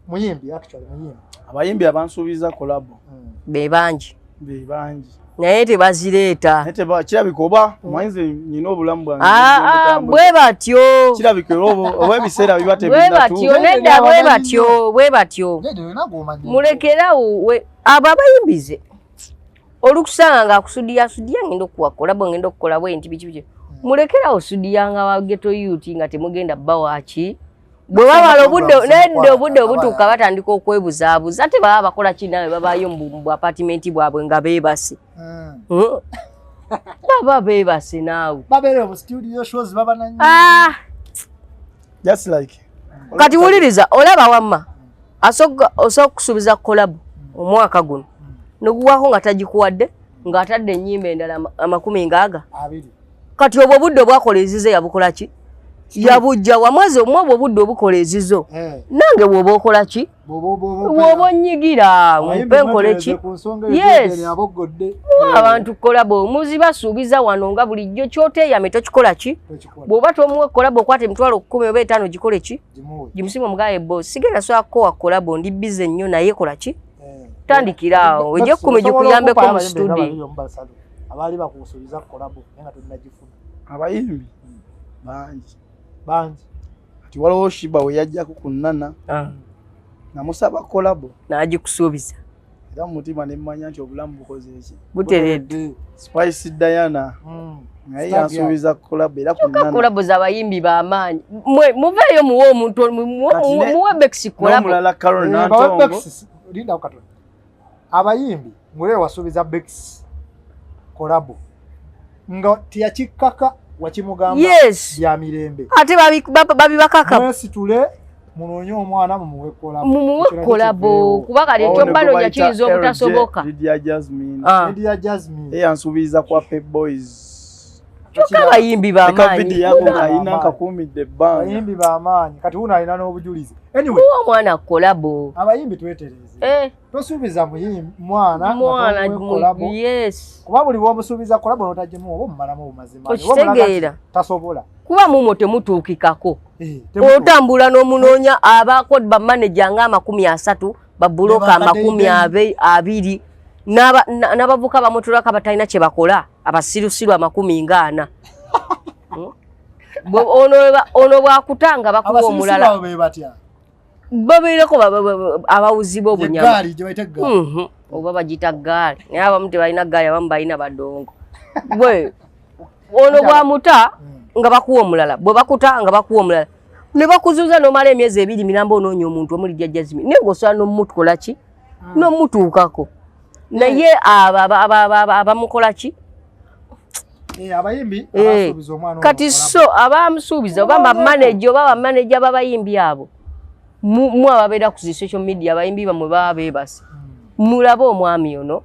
muyimbi abayimbi abansuubiza kolabo be bangi naye tebazireeta kirabika oba omanyize nyina obulamu bwange bwe batyo kirabika oba ebiseera biba nedda bwe batyo mulekerawo abo abayimbize olukusanga ng'akusudiya ngenda okuwakola ngenda okukola bwe nti biki mulekerawo sudiyanga wa ghetto youth nga temugenda bawaki bwe babala obudde obutuuka batandika okwebuzaabuza ate baba bakola ki nawe babaayo mu apartment bwabwe nga beebase baba beebase naawe babeera mu studio shows baba nanyi just like kati wuliriza olaba wamma osoka okusuubiza collab omwaka guno noguwaako nga tagikuwadde ng'atadde ennyimba endala 20 kati obwo obudde obwakola ezizo yabukola ki yabujja wamwezi omwobwo obudde obukola ezizo nange bw'oba okola ki bw'oba onyigira mumpe nkole ki abantu kolabo omuzi basuubiza wano nga bulijjo kyoteeyame tokikola ki bw'oba tomuwe kolabo okwata emitwalo 10 oba 5 gikole ki gimusima omugaye bosi sigenda soako wa kolabo ndi bize nnyo naye kola ki tandikira awo ojja 10 gikuyambeko mu studio abali bakusuubiza kolabo nga tulinagifuna abayimbi bangi ati waliwo Shiba we yajjako ku Nana namusaba kolabo n'agikusuubiza era mu mutima ne mmanya nti obulamu bukoze eki buteredde Spice Diana naye yansuubiza kolabo era ku Nana kolabo z'abayimbi b'amaanyi muveeyo muwe omuntu muwe Bex kolabo n'omulala Carol Nantongo linda okatono abayimbi ngule wasuubiza Bex kolabo nga tiyakikaka wakimugamba bya mirembe ate babibakaka mwesitule munoonye omwana mumuwe kolabo kuba kali ekyo balonya kiyinza obutasoboka Lydia Jasmine yansuubiza kwa Pep Boys abayimbi b'amaanyi alina nkakuumidde ebbanga abayimbi b'amaanyi kati uno alina n'obujulizi anyway omwana kolabo abayimbi twetereze tosuubiza mwana kuba buli bw'omusuubiza kolabo n'otagimu oba omumalamu obumazima okitegeera tasobola kuba mumwo temutuukikako otambula n'omunoonya abako bamaneja nga 30 babuloka 20 n'abavuka bamutulako abatalina kye bakola abasirusiru 40 ono bwakutanga bakuwa omulala babeereko abawuzi b'obunyama oba bagita gaali naye abamu tebalina gaali abamu balina badongo bwe ono bwamuta nga bakuwa omulala bwe bakuta nga bakuwa omulala ne bakuzuuza n'omala emyezi 2 miramba onoonya omuntu omuli Lydia Jasmine naye ng'osobola n'omutukola ki n'omutuukako naye abamukola ki abayimbi abasuubiza omwana kati so abamusuubiza oba bamanager b'abayimbi abo mu ababeera ku zi social media abayimbi bamwe baba beebase mulabe omwami ono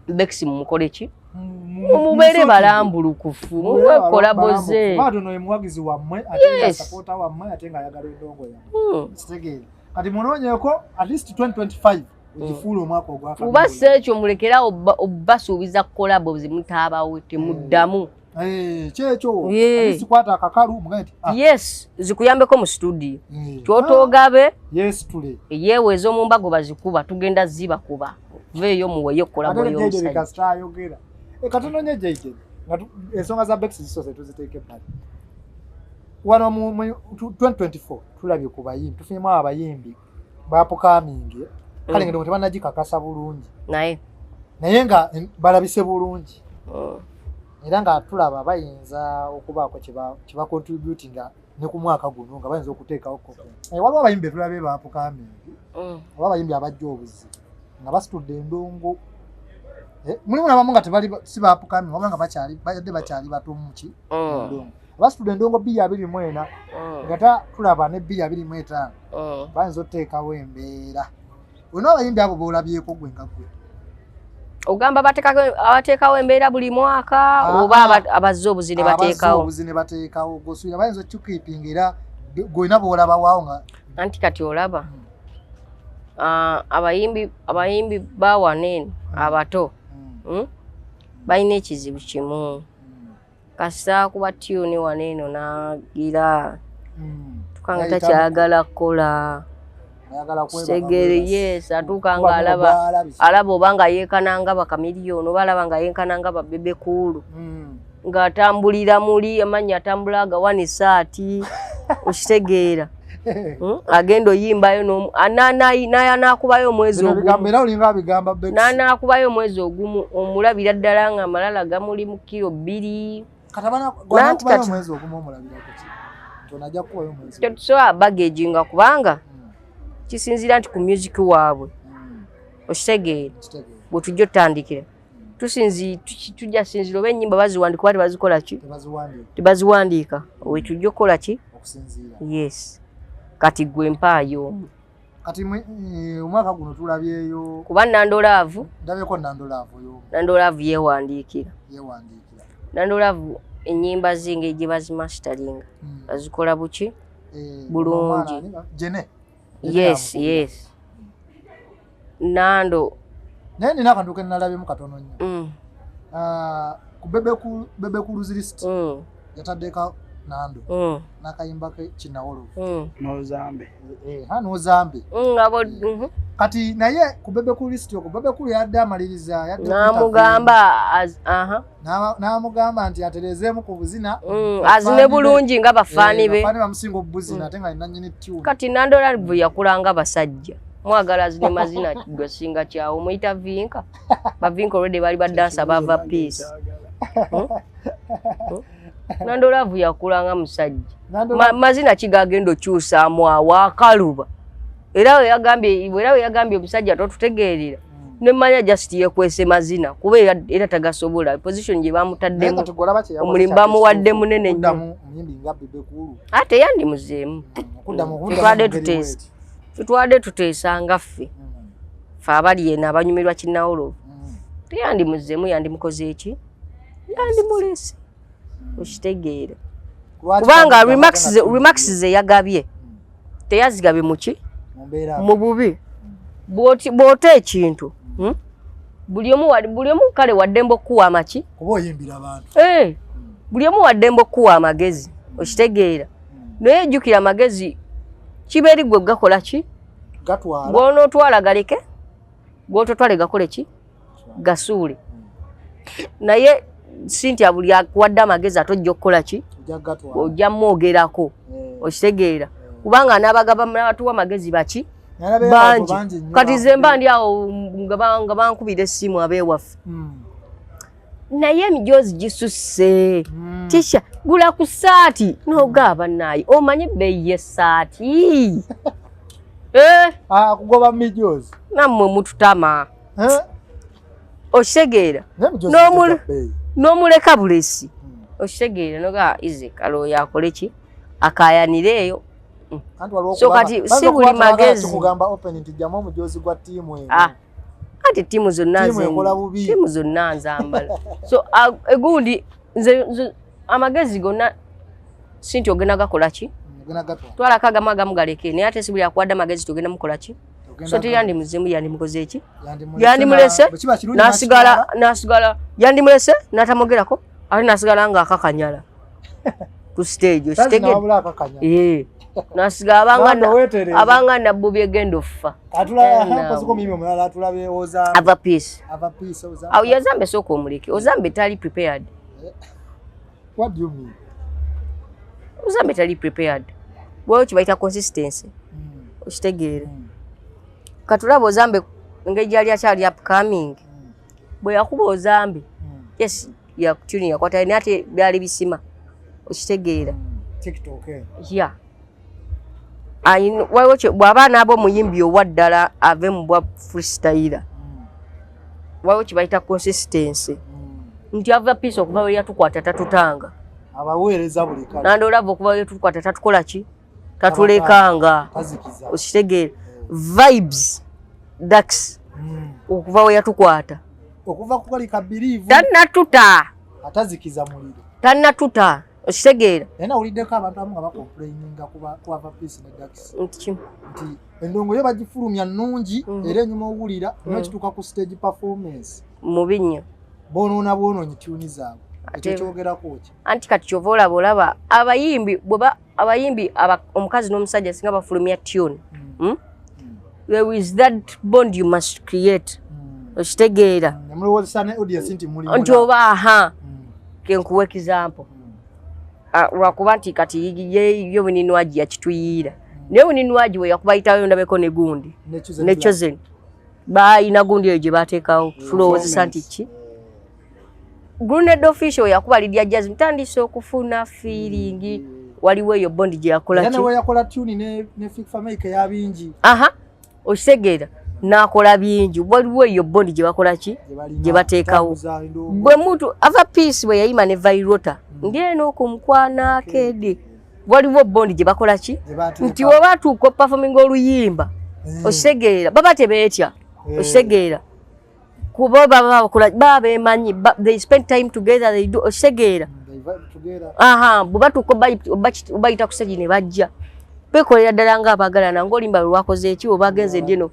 Bex mumukole ki mumubeere balambulukufu muwe kolaboze batono emuwagizi wammwe ate supporter wammwe ate nga ayagala endongo yammwe kitegeere kati munoonyeko at least 2025 ekifuula omwaka ogwaka oba sekyo mulekera obasuubiza kolabo zimutaabawo temuddamu kyekyo sikwata akakalu mugati yes zikuyambeko mu studio kyotogabe yes tule yeeweza omumbago bazikuba tugenda ziba kuba veeyo muweyo kolabo y'omusajja katononye jeje ensonga za Bex zisose tuziteeke bbali wano mu 2024 tulabye ku bayimbi tufunyemu abayimbi bapukamingi kale ngendo tebanagikakasa bulungi naye nga balabise bulungi era nga tulaba bayinza okubaako kiba contributinga ne ku mwaka guno nga bayinza okuteekawo koko waliwo abayimbi tulabe bapukamingi oba abayimbi abajja obuzi nga basitudde endongo mulimu nabamu nga tebali si bapukamingi wabula nga bakyali bato muki endongo basitudde endongo 224 nga tulaba ne 225 bayinza oteekawo embeera olina abayimbi abo boolabyeko gwe nga gwe ogamba abateekawo embeera buli mwaka oba abazze obuzi ne bateekawo gosuira bayinza okukipinga era gwena boolabawaawo nga anti kati olaba abayimbi bawaneeno abato balina ekizibu kimu kasita kuba tune waneeno nagira tukanga takyayagala kukola segere yes atuuka nga alaba oba nga yeekananga bakamiliyoni oba alaba nga yeekananga babebe kuulu ng'atambulira muli amannya atambula agawana esaati okitegeera agenda oyimbayo n'anakubayo omwezi ogumu omulabira ddala nga amalala gamuli mu kilo 2 tetusobola bageginga kubanga kisinzira nti ku music waabwe okitegeera bwe tujja otandikira tujja sinzira oba ennyimba baziwandika oba tebazikola ki tebaziwandiika we tujja okukola ki yes kati gwe mpaayo kati omwaka guno tulabyeyo kuba Nandolaavu ndabyeko Nandolaavu yeewandiikira Nandolaavu ennyimba zinge gye bazimasteringa bazikola buki bulungi yes Nando naye nina akantu ke nalabyemu katono nnyo ku bebe ku list yataddeka Nando nakayimba ke kinawolo Nozambe Nozambe kati naye ku bebe ku list yoko bebe ku yadde amaliriza namugamba nti aterezeemu ku buzina azine bulungi nga bafaani be bamusinga obuzina ate nga nanyini tune kati Nandolaavu yakulanga basajja mwagala azine mazina gwesinga kyawo muyita Vinka bavinka already bali badansa bava peace Nandolaavu yakulanga musajja mazina kigagenda okyusaamu awakaluba era we yagambye omusajja totutegeerera nemanya just yekwese mazina kuba era tagasobola position gye bamutaddemu omulimu bamuwadde munene nnyo ate yandi muzeemu tutwadde tuteesa nga ffe abali eno abanyumirwa Kinawolo teyandi muzeemu yandi mukoze eki yandi mulesi okitegeera kubanga remarks ze yagabye teyazigabye muki mu bubi bw'ota ekintu buli omu kale waddembe okuwa amaki kuba oyimbira abantu buli omu waddembe okuwa amagezi okitegeera naye jjukira amagezi kiba eri gwe gakola ki bw'onootwala galeke bw'ototwale gakole ki gasuule naye Cynthia buli akuwadde amagezi atojja okukola ki ojja mwogerako okitegeera kubanga n'abatuwa amagezi baki bangi kati zemba ndi awo nga bankubira essimu abeewaffe naye emijoozi gisusse tisha gula ku saati n'ogaaba naye omanyi bbeeyi y'essaati kugoba mijoozi nammwe mututama Oshegeera n'omuleka bulesi oshegeera noga izekalo yakole ki akayanireeyo so kati si buli magezi kugamba open nti jamu omujozi gwa tiimu eno kati tiimu zonna nzambala so egundi nze amagezi gonna sinti ogenda gakola ki twala kagamaga galeke naye ate si buli akwadde amagezi tugenda mukola ki so teyandi muzimu yandi mukoze eki yandi mulese nasigala yandi mulese natamogerako ate nasigala nga akakanyala ku stage nasigala abanga nabbubi egenda offa ava peace awo yazambe sooka omuleke ozambe tali prepared. What do you mean? Ozambe tali prepared bwe kibaita consistency okitegeera katulaba ozambe engeri gyali akyali upcoming bwe yakuba ozambe yes yakutuni yakwata naye ate byali bisima okitegeera TikTok yeah waliwo bw'aba n'aba omuyimbi owaddala ave mu bwa freestyle waliwo kibaita consistency nti ava piece okuva we yatukwata tatutanga abaweereza buli kale nandolava okuva we yatukwata tatukola ki tatulekanga okitegeera vibes dax okuva we yatukwata okuva kukalika believe tannatuta atazikiza muliro tannatuta okitegeera ena uliddeko abantu amu nga bakomplaininga kuba peace ne dax nti endongo yo bagifulumya nnungi era enyuma owulira n'ekituuka ku stage performance mubi nnyo boonoonyi tuni zaabwe ekyo kyogerako ki anti kati kyova olaba abayimbi omukazi n'omusajja singa bafulumya tune there is that bond you must create okitegeera nemulowozesa ne audience nti muli nti oba kenkuwa example lwakuba nti kati ye buninwagi yakituyiira naye buninwagi we yakubayitayo ndabeko ne gundi ne chosen bayina gundi eyo gye bateekawo tulowozesa nti ki Grenade official yakuba Lydia Jazz ntandise okufuna feeling waliwo eyo bondi gye yakola ki yana we yakola tune ne Fifa Make ya bingi okisegeera nakola bingi waliwo eyo bondi gye bakola ki gye bateekawo bwe muntu ava peace bwe yayima ne Vairota ngeno kumukwana kede waliwo bondi gye bakola ki nti oba tuko performing oluyimba okisegeera baba tebeetya okisegeera kubo baba bemanyi they spend time together they do okisegeera buba tuko bayita kuseji ne bajja bekolera ddala nga abagalana ng'olimba lwakoze eki oba agenze ndino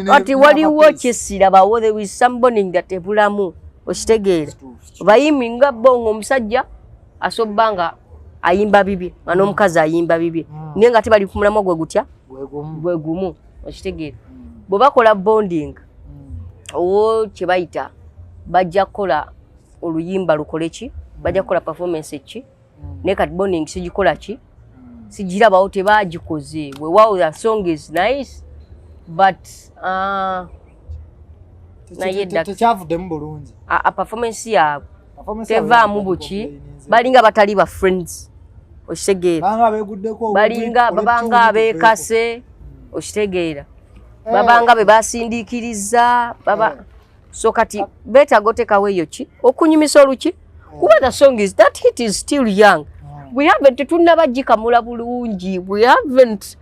ati waliwo kyesirabawo there is somebody that ebulamu okitegeera bayimbi nga bongo omusajja asobba nga ayimba bibi nga n'omukazi ayimba bibi naye nga tebali ku mulamwa gwe gutya gwe gumu okitegeera bwe bakola bonding owo kye bayita bajja kukola oluyimba lukole ki bajja kukola performance ki naye kati bonding sigikola ki sigirabawo tebagikoze weewaawo the song is nice but tekyavuddemu bulungi performance yaabwe tevaamu buki balinga batali ba friends okitegeera balinga babanga abeekase okitegeera babanga be basindikiriza baba so kati beetaaga oteekawo eyo ki okunyumisa oluki kuba the song is that hit is still young we haven't tetunabagyikamula bulungi we haven't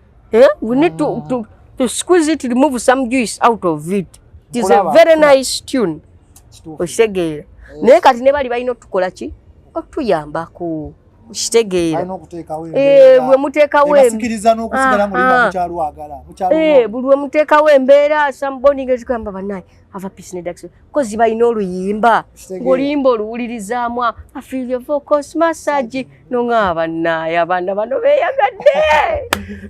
we need to squeeze it, remove some juice out of it. It is a very nice tune okitegeera naye kati ne bali balina otukola ki otuyambako okitegeera bwe muteekawo buli we muteekawo embeera samboni ngezigamba bannaye ava peace ne dax kozi balina oluyimba ng'oluyimba oluwulirizaamu afeel your vocals massage nonga bannaye abaana bano beeyagadde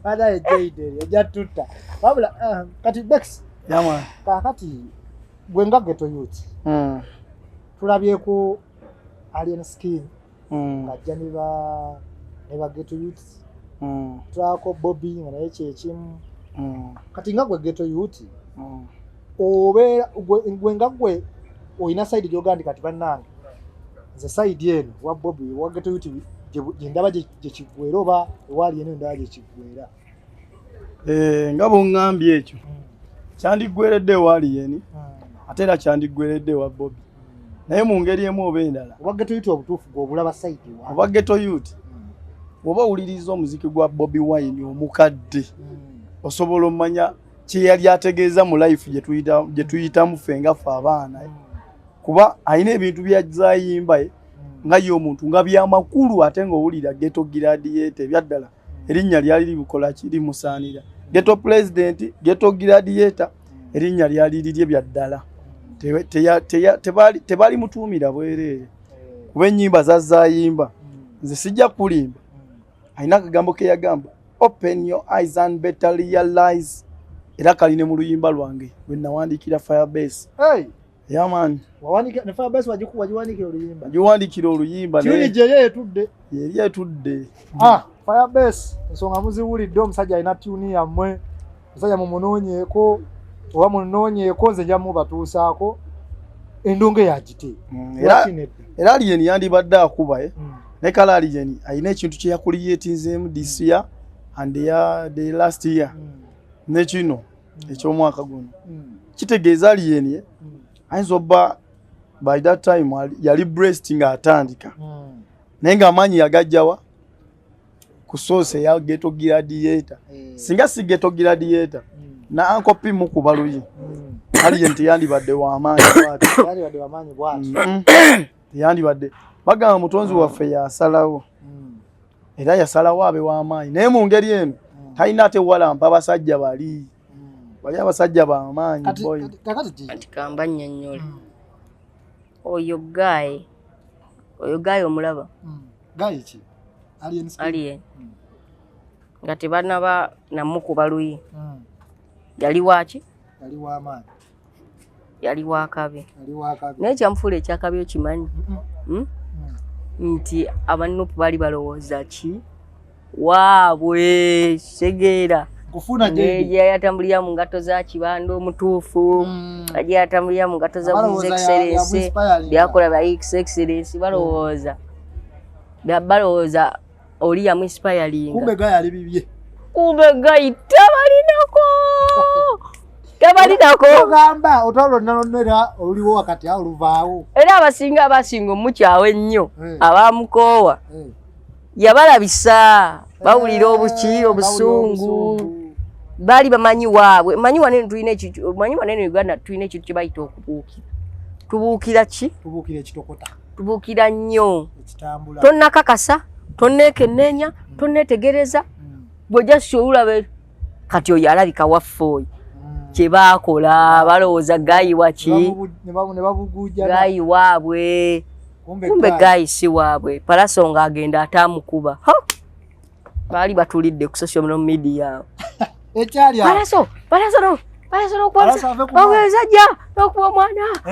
adaye jaide ejatutta wabula kati bex kakati gwe nga Ghetto Youth tulabyeko Alien Skin ng'ajja ne ba Ghetto Youth tulako Bobby nga naye kyekimu kati nga gwe Ghetto Youth obeera gwe nga gwe olina side gy'ogandi kati bannange nze side eno wa Bobby wa Ghetto Youth gye ndaba gye kiggweera oba ewaali eno ndaba gye kiggweera nga bw'oŋŋambye ekyo kyandiggweredde ewaali yeni ate era kyandiggweredde wa Bobby naye mu ngeri emu oba endala oba ghetto youth obutuufu gw'obulaba site wa oba ghetto youth oba owuliriza omuziki gwa Bobby Wine omukadde osobola omanya kye yali ategeeza mu life gye tuyitamu ffe nga ffe abaana kuba alina ebintu byazayimba nga ye omuntu nga byamakulu ate ng'owulira ghetto gladiator ebyaddala erinnya lyali libukola kiri musaanira ghetto president ghetto gladiator erinnya lyali lirye byaddala tebali mutuumira bwereere kuba ennyimba zazzayimba nze sijja kulimba alina akagambo ke yagamba open your eyes and better realize era kaline mu luyimba lwange bwe nawandiikira Firebase yeah man wawandiikira ne Firebase wagiwandiikira oluyimba wagiwandiikira oluyimba tuni gye yetudde yeri etudde Firebase ensonga muziwulidde omusajja alina tuni yammwe musajja mumunoonyeeko oba munoonyeeko nze nja mubatuusaako endongo yagite era aliyeni yandibadde akuba ne kala aliyeni alina ekintu kye yakuliyetinzeemu this year and the last year nekino ekyomwaka guno kitegeeza aliyeni ayinza obba by that time yali breast nga atandika naye ng'amaanyi yagajjawa ku source ya ghetto gladiator singa si ghetto gladiator na Uncle P mukuba luyi aliyeni yandibadde w'amaanyi yandibadde bagamba mutonzi waffe yasalawo era yasalawo abe w'amaanyi naye mu ngeri eno talina ate walampa abasajja bali abasajja b'amaanyi kati kamba nnyonnyole oyo gayi omulaba alien nga tebanaba namukuba luyi yali waki yali wakabi naye kyamufuula ekyakabi okimanyi nti abanupu bali balowooza ki waabwe segeera yatambulira mu ngato za kibanda omutuufu yatambulira mu ngato za His Excellency byakola ba His Excellency balowooza oli yamu inspiring kumbe gayi ali bibye tabalinako ogamba otolonera oluliwo wakati awo luvaawo era abasinga omukyawe ennyo abamukoowa yabalabisa bawulira obuki obusungu bali bamanyi waabwe manyi wanene Uganda tulina ekintu kye bayita okubuukira tubuukira ki tubuukira ekitokota tubuukira nnyo ekitambula tonnakakasa tonneekenneenya tonneetegereza bw'ojja siolabe kati oyo alabika waffe oyo kye baakola balowooza gayi waki gayi waabwe kumbe gayi si waabwe Palaso ng'agenda atamukuba baali batulidde ku social media Palaso n'okuweza n'okuba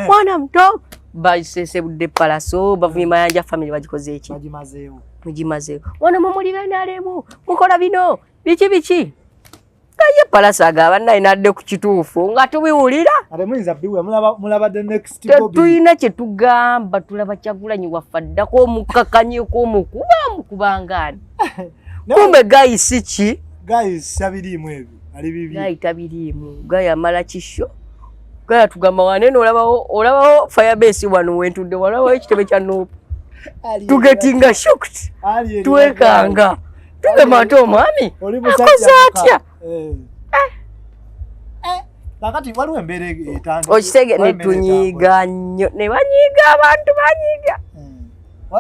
mwana muto basesebudde Palaso bavumye Mayanja family bagikoze eki mugimazeewo wana mumulira nalemu mukola bino biki kaye Palaso agaba nayinadde ku kituufu nga tubiwulira ate muyinza biwe mulaba the next Bobby tuyina kye tugamba tulaba Kyagulanyi waffe addako omukakanyeko omukubangani kumbe gayi si ki gayi sabiriimu ebyo ali bibi gayi tabiriimu gayi amala kisho gayi tugamba wanene olabawo Firebase wano wentudde walabawo ekitebe kya Nuupu tugetinga shocked twekanga tugamba ate omwami akoze atya kakati waliwo embeera etandika okitege netunyiiga nnyo ne banyiiga abantu banyiiga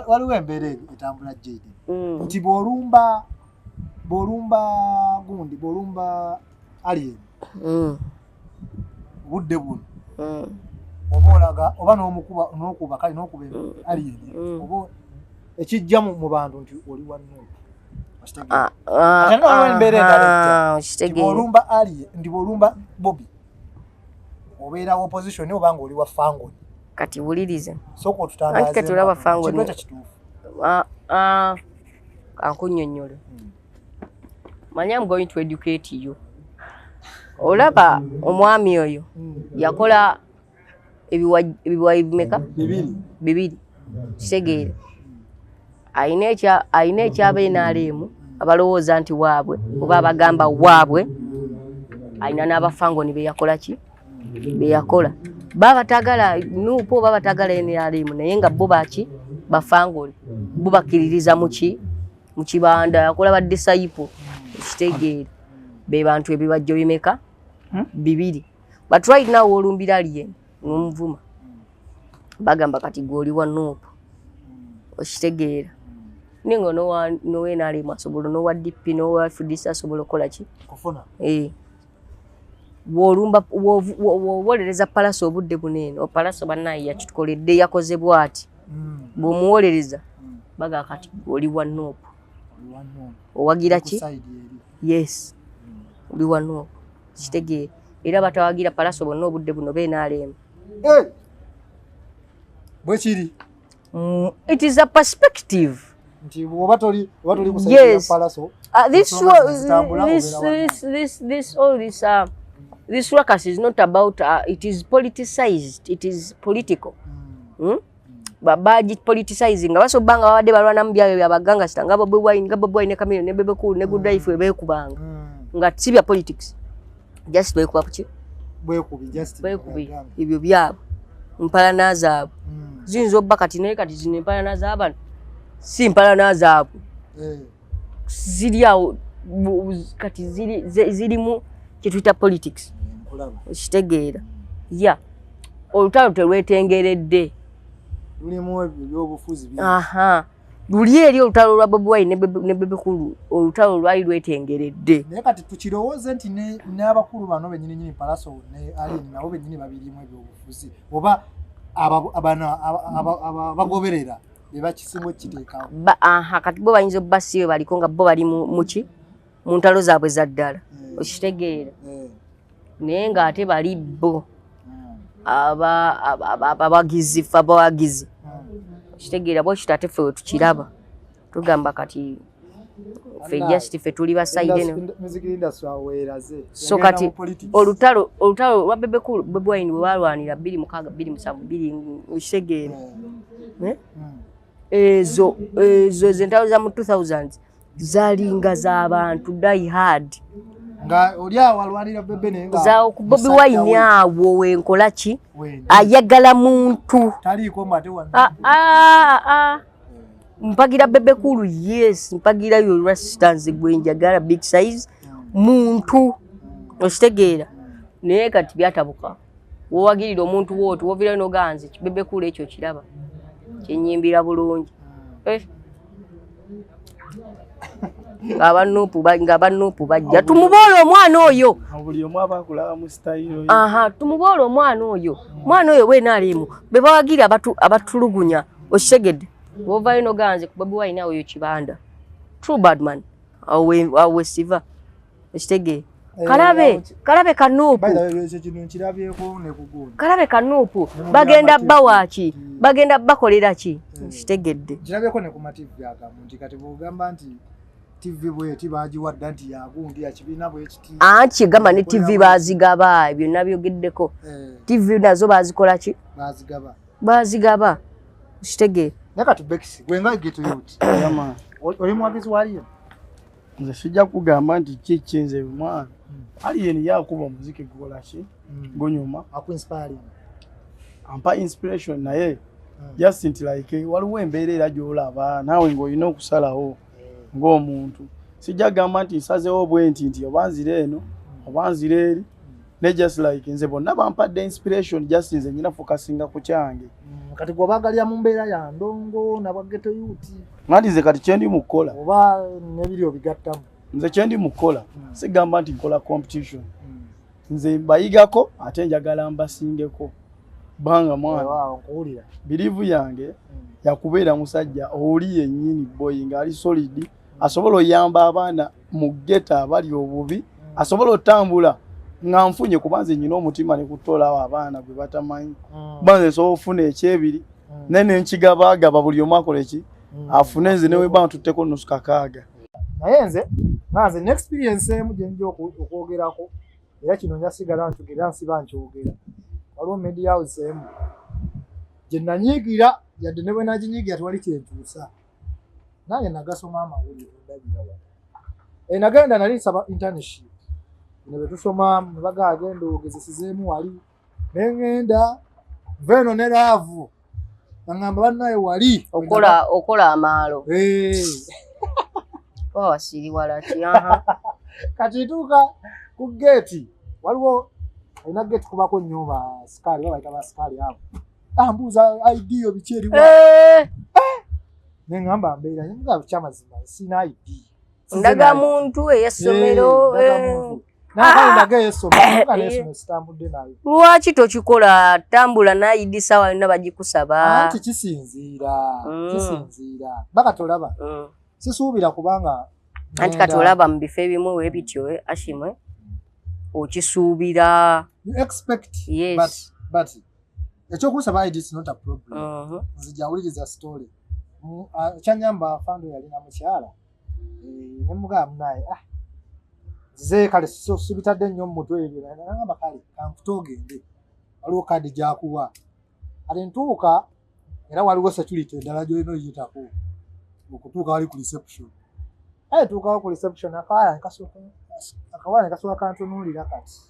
waliwo embeera etambula jjede nti bw'olumba alien budde buno oba olaga oba n'okuba kale n'okuba alien oba ekijja mu bantu nti oli wanno bw'olumba alien nti bw'olumba Bobby obeera opposition oba nga oli wa Fangoni kati wulirize soko tutangaze kati olaba Fangoni kitu kituufu kankunnyonnyole manya I'm going to educate you olaba omwami oyo yakola ebiwayi bimeka bibiri kitegeere ayina ekyabenaaleemu abalowooza nti waabwe oba abagamba waabwe ayina n'abafangoni beyakola ki beyakola baba tagala nupo baba tagala NRM naye nga bo baki bafangole bo bakiririza mu kibanda akola ba disciple kitegeera be bantu ebibajjo bimeka bibiri but right now olumbira alien n'omuvuma bagamba kati goli wa nupo okitegeera ningo no NRM asobola no wa DP no wa FDC asobola kola ki kufuna wolumba wolereza palaso obudde bunene opalaso banayi yakitukoledde yakoze bwati bomuwolereza baga kati oli wa nopo owagira ki yes oli wa nopo kitege era batawagira palaso bonna obudde buno benaalemu bwekiri it is a perspective nti obatoli yes. palaso this ruckus is not about it is politicized, it is political. Babaji politicizing abasobanga babadde balwana mu byayo byabaganga sitanga Bobi Wine ne Kameno ne Bebe Cool ne Good Life ebekubanga nga sibya politics just bekuba kuki bekubi ibyo byabo mpalana zaabo zinzo bakati ne kati zine mpalana zaabo si mpalana zaabo ziri awo kati ziri mu kitwita politics kitegeera ya olutalo terwetengeredde lulimu ebyobufuzi luli eri olutalo lwa Bobi Wine ne Bebe Cool olutalo lwali lwetengeredde naye kati tukirowooze nti n'abakulu bano bennyini palaso ne alien nabo bennyini babirimu ebyobufuzi oba abagoberera bebakisinga ekiteekawo kati bo bayinza obbasiwe baliko nga bo bali muki mu ntalo zaabwe zaddala okitegeera naye ng'ate bali bo abagizi okitegeera bwe kitate ffe we tukiraba tugamba kati ffe just ffe tuli basayide so kati olutalo lwa Bebe Cool Bobi Wine bwe balwanira 26 27 okitegeera ezo zentalo za mu 2000s zalinga z'abantu die hard nga oli awalwanira Bebe nenga za ku Bobi Wine awo wenkola ki ayagala muntu taliko mate mpagira Bebe Cool yes mpagira yo resistance gwenjagala big size muntu okitegeera naye kati byatabuka wowagirira omuntu wooti wovira no ganzi Bebe Cool ekyo kiraba kyenyimbira bulungi abanupu bajja tumuboole omwana oyo buli omu abakulaba mu style tumuboole omwana oyo bwenaalemu bebawagira abatulugunya okitegedde wovayo noganze ku Bobi Wine oyo kibanda true badman awe siva okitegee kalabe kanuupu bagenda bawaki bagenda bakolera ki kitegedde kirabyeko ne ku mativi agamu nti kati bwogamba nti TV bweti bagiwadda nti yagundi yakibiina bwekiti gamba ne TV bazigaba ebyo nabyogeddeko TV nazo bazikola ki bazigaba kitegee nakati Bex gwenga geto yuti oli mwagizi waliyo nze sijja kugamba nti kikinze mwana alien yakuba muziki gukola ki gonyuma akuinspiring ampa inspiration naye just like waliwo embeera era gyolaba naawe ng'olina okusalawo ng'omuntu sijja gamba nti nsazeewo bwenti nti obanzire eno obanzire eri ne just like nze bonna bampadde inspiration just nze nyina focusinga ku kyange kati gwobagalya mu mbeera ya ndongo nabageto yuti nganti nze kati kyendi mu kukola oba nebiri obigattamu nze kyendi mu kukola sigamba nti nkola competition nze mbayigako ate njagala mbasingeko banga mwana birivu yange yakubeera musajja oli yennyini boy ng'ali solid asobola oyamba abaana mu geta abali obubi asobola otambula nga nfunye kubanze nyina omutima ne kutolawo abaana gwe batamanyi banze nsobola ofuna ekyebiri nene nkigabagaba buli omu akola eki afune nze newe bantu tutteko nusu kakaaga naye nze ne experience emu gye nja okwogerako era kino njasigala nkyogera nsiba nkyogera waliwo media house emu gye nanyiigira yadde ne bwe naginyiigira tewali kyentuusa nange nagasoma amawulire ndabira nagenda nali nsaba internship ne bwe tusoma ne bagagenda ogezesizeemu wali nengenda veno ne laavu ngamba bannaye wali okola amaalo wasiri walati kati tuuka ku gate waliwo alina gate kubako nnyumba sikaali babayita basikaali abo ambuuza ID yo biki eriwa nengamba mbeera nga kyamazima sina ID ndaga muntu ey'essomero ndaga ey'essomero sitambudde nayo lwaki tokikola tambula na ID sawa yonna bagikusaba anti kisinziira bakatolaba sisuubira kubanga anti katolaba mu bifo ebimu weebityo ashimwe okisuubira yes but ekyokusaba ID is not a problem nzijawuliriza story kyanyamba fando yalina mukyala nemugamba naye nze kale subitadde nnyo mu mutwe ebyo nagamba kale kankutogende waliwo kadi gyakuwa ate ntuuka era waliwo security endala gyolina oyitako okutuuka wali ku reception tuukawo ku reception akawaala nekasooka kantunuulira kati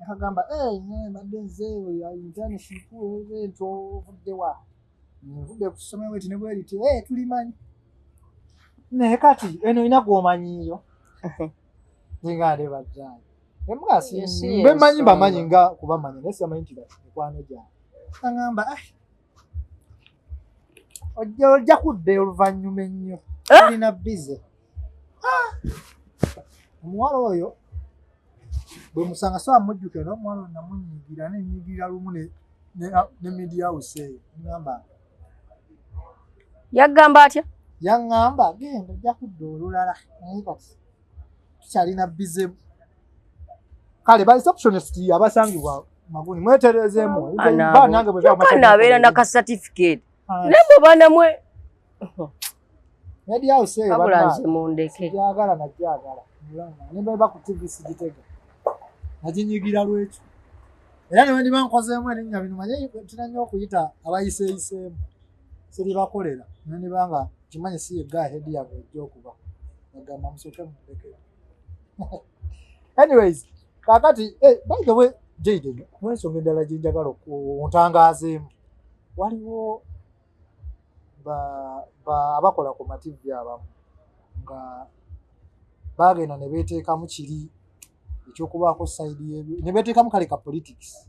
akagamba mbadde nze internship ento ovuddewa nvudde ku ssomero eti ne bweriti tulimanyi naye kati eno olina gwomanyiiyo nga ndebajjaayo mbemanyi mbamanyi nga kubamanya naye simanyi nti mikwano gyange agamba ojja kudda oluvannyuma ennyo olina bize omuwala oyo bwe musanga sawa mujjukira n'omuwala oyo namunyiigira nenyiigirira lumu ne media house eyo ngamba yagamba atya yaŋŋamba genda ojja kudda olulala naye kati tukyalina bize kale ba receptionist abasangibwa maguni mweterezeemu nange bwenabeera naka certificate nemwe banamwe media house eyo babulanze mundeke jagala najagala nebeba ku TV sigitega najinyigira lwekyo era ne ndiba nkozeemu erinnya bino manye tunanya okuyita abayiseeyiseemu siri bakolera nendibanga kimanyi si yegga head yabwe ejjokuba agamba musoke mundeke anyways kakati by the way Jaden mwensonga endala gyenjagala okuntangaazeemu waliwo abakola ku mativi abamu nga bagenda ne beeteekamu kiri ekyokubaako sayidi y'ebyo ne beeteekamu kale ka politics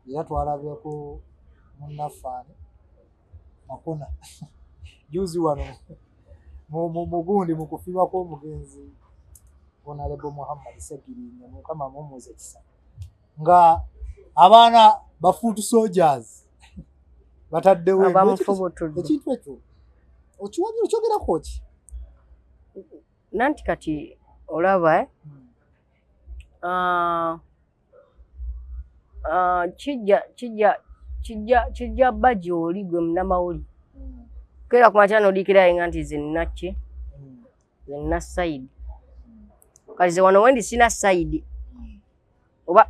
era twalabyeko munnaffaani makona juzi wano mugundi mu kufirwa kw'omugenzi Honorable Muhammad Segirinya mukama mumuze kisa nga abaana bafuutu soldiers bataddewo ekintu ekyo okiwabira okyogerako ki nanti kati olaba kijja bajja oli gwe munnamawuli kera kumakya n'odikirayo nga nti zennakke zenna side kalize wano wendi sina side oba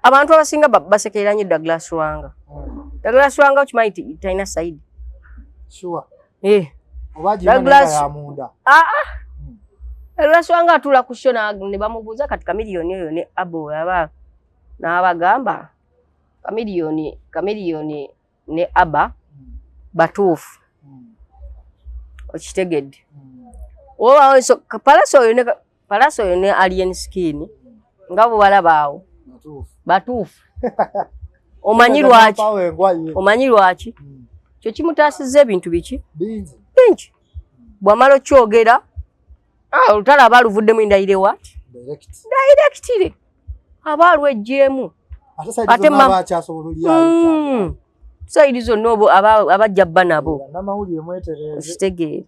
abantu abasinga basekerera nnyo Douglas Lwanga Douglas Lwanga okimanyi talina side sure oba Douglas ya munda Douglas Lwanga atula ku show ne bamubuuza kati Kamiliyoni oyo ne abo aba n'abagamba Kamiliyoni ne aba batuufu okitegedde oba so Palaso oyo ne alien skin nga bo balabaawo batuufu omanyi lwaki kyo kimutaasizza ebintu biki bingi bw'amala okyogera olutalo aba aluvuddemu indayire wati dayirekitire aba alwejjeemu ate sayidi zonna obo abajja bba nabo okitegeere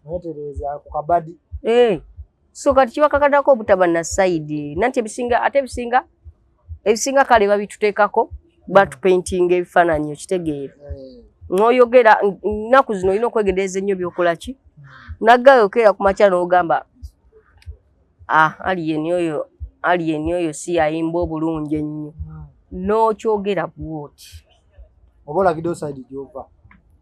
so kati kibakakatako obutaba na sayidi nanti ebisinga kale babituteekako batupaintinga ebifaananyi okitegeere n'oyogera nnaku zino olina okwegendereza ennyo byokola ki naggayo okeera ku makya n'ogamba aliyeni oyo si yayimba obulungi ennyo n'okyogera bwoti oba olagidde sayidi gy'ova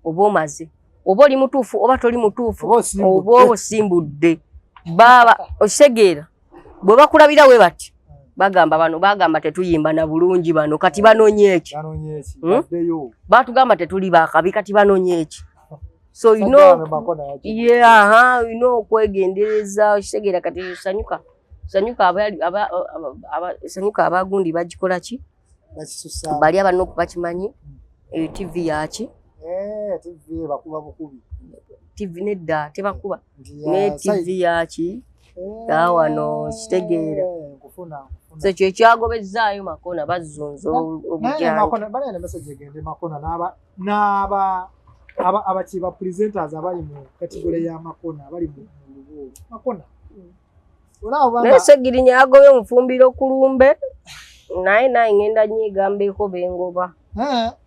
oba omaze oba oli mutuufu oba toli mutuufu oba osimbudde baba okitegeera bwe bakulabira we bati bagamba tetuyimba na bulungi bano kati banonye eki batugamba tetuli bakabi kati banonye eki so you know okwegendereza kitegeera kati sanyuka abagundi bagikola ki bali abano okubakimanyi TV yaki TV bakuba bukubi TV nedda tebakuba ne TV yaki wano kitegeera so kyo kyagobezaayo Makona bazunzo Makona banene message egende Makona abachiba presenters abali mu category ya Makona abali mu Makona nesegiri nyagobe mufumbiro kulumbe naye ngenda nyigambeko bengoba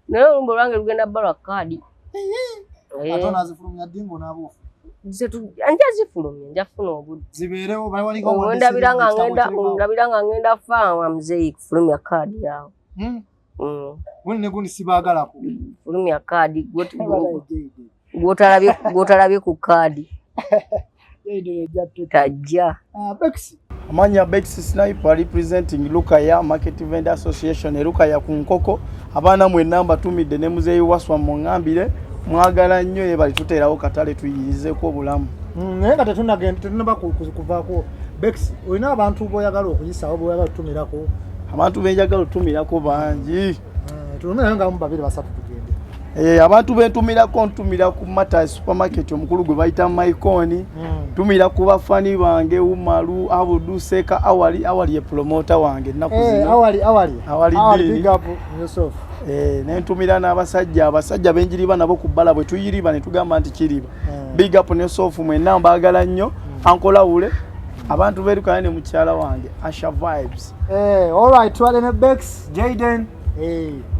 naye olumbe lwange lugenda balwa kadi atona zifulumya dingo nabo njafuna obudde zibeerewo baliko ndabiranga ngenda faawa mzeyi kufulumya kadi yawo wenne gundi sibagalako fulumya kadi gwotalabye ku kadi tajja amanya Bex Sniper representing Lukaya Market Vendor Association Lukaya ku Nkoko abaana mwenna mbatumidde ne muzeeyi waswa mungambire mwagala nnyo ye bali tuterawo katale tuyirizeeko obulamu naye nga tetunaba kuvaako Bex olina abantu boyagala okuyisawo boyagala tutumirako abantu benjagala otutumirako bangi tulumira nga mubabiri basatu tugende abantu bentumirako ntumira ku Mata supermarket omukulu gwe bayita Maikoni tumira ku bafani bange Umaru Abuduseka awali ye promoter wange naku zino awali big up Yusuf nentumira n'abasajja benjiriba nabo ku bbala bwe tuyiriba ne tugamba nti kiriba big up Yusuf mwenna mbagala nnyo ankola ule abantu berukane ne mukyala wange Asha Vibes all right twale ne Bex Jaden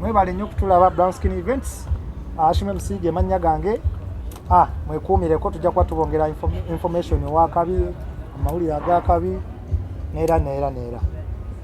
mwebale nnyo kutulaba Brown Skin Events ashime msige manya gange mwekuumireko tujja kuba tubongera information wakabi amawulire agakabi neera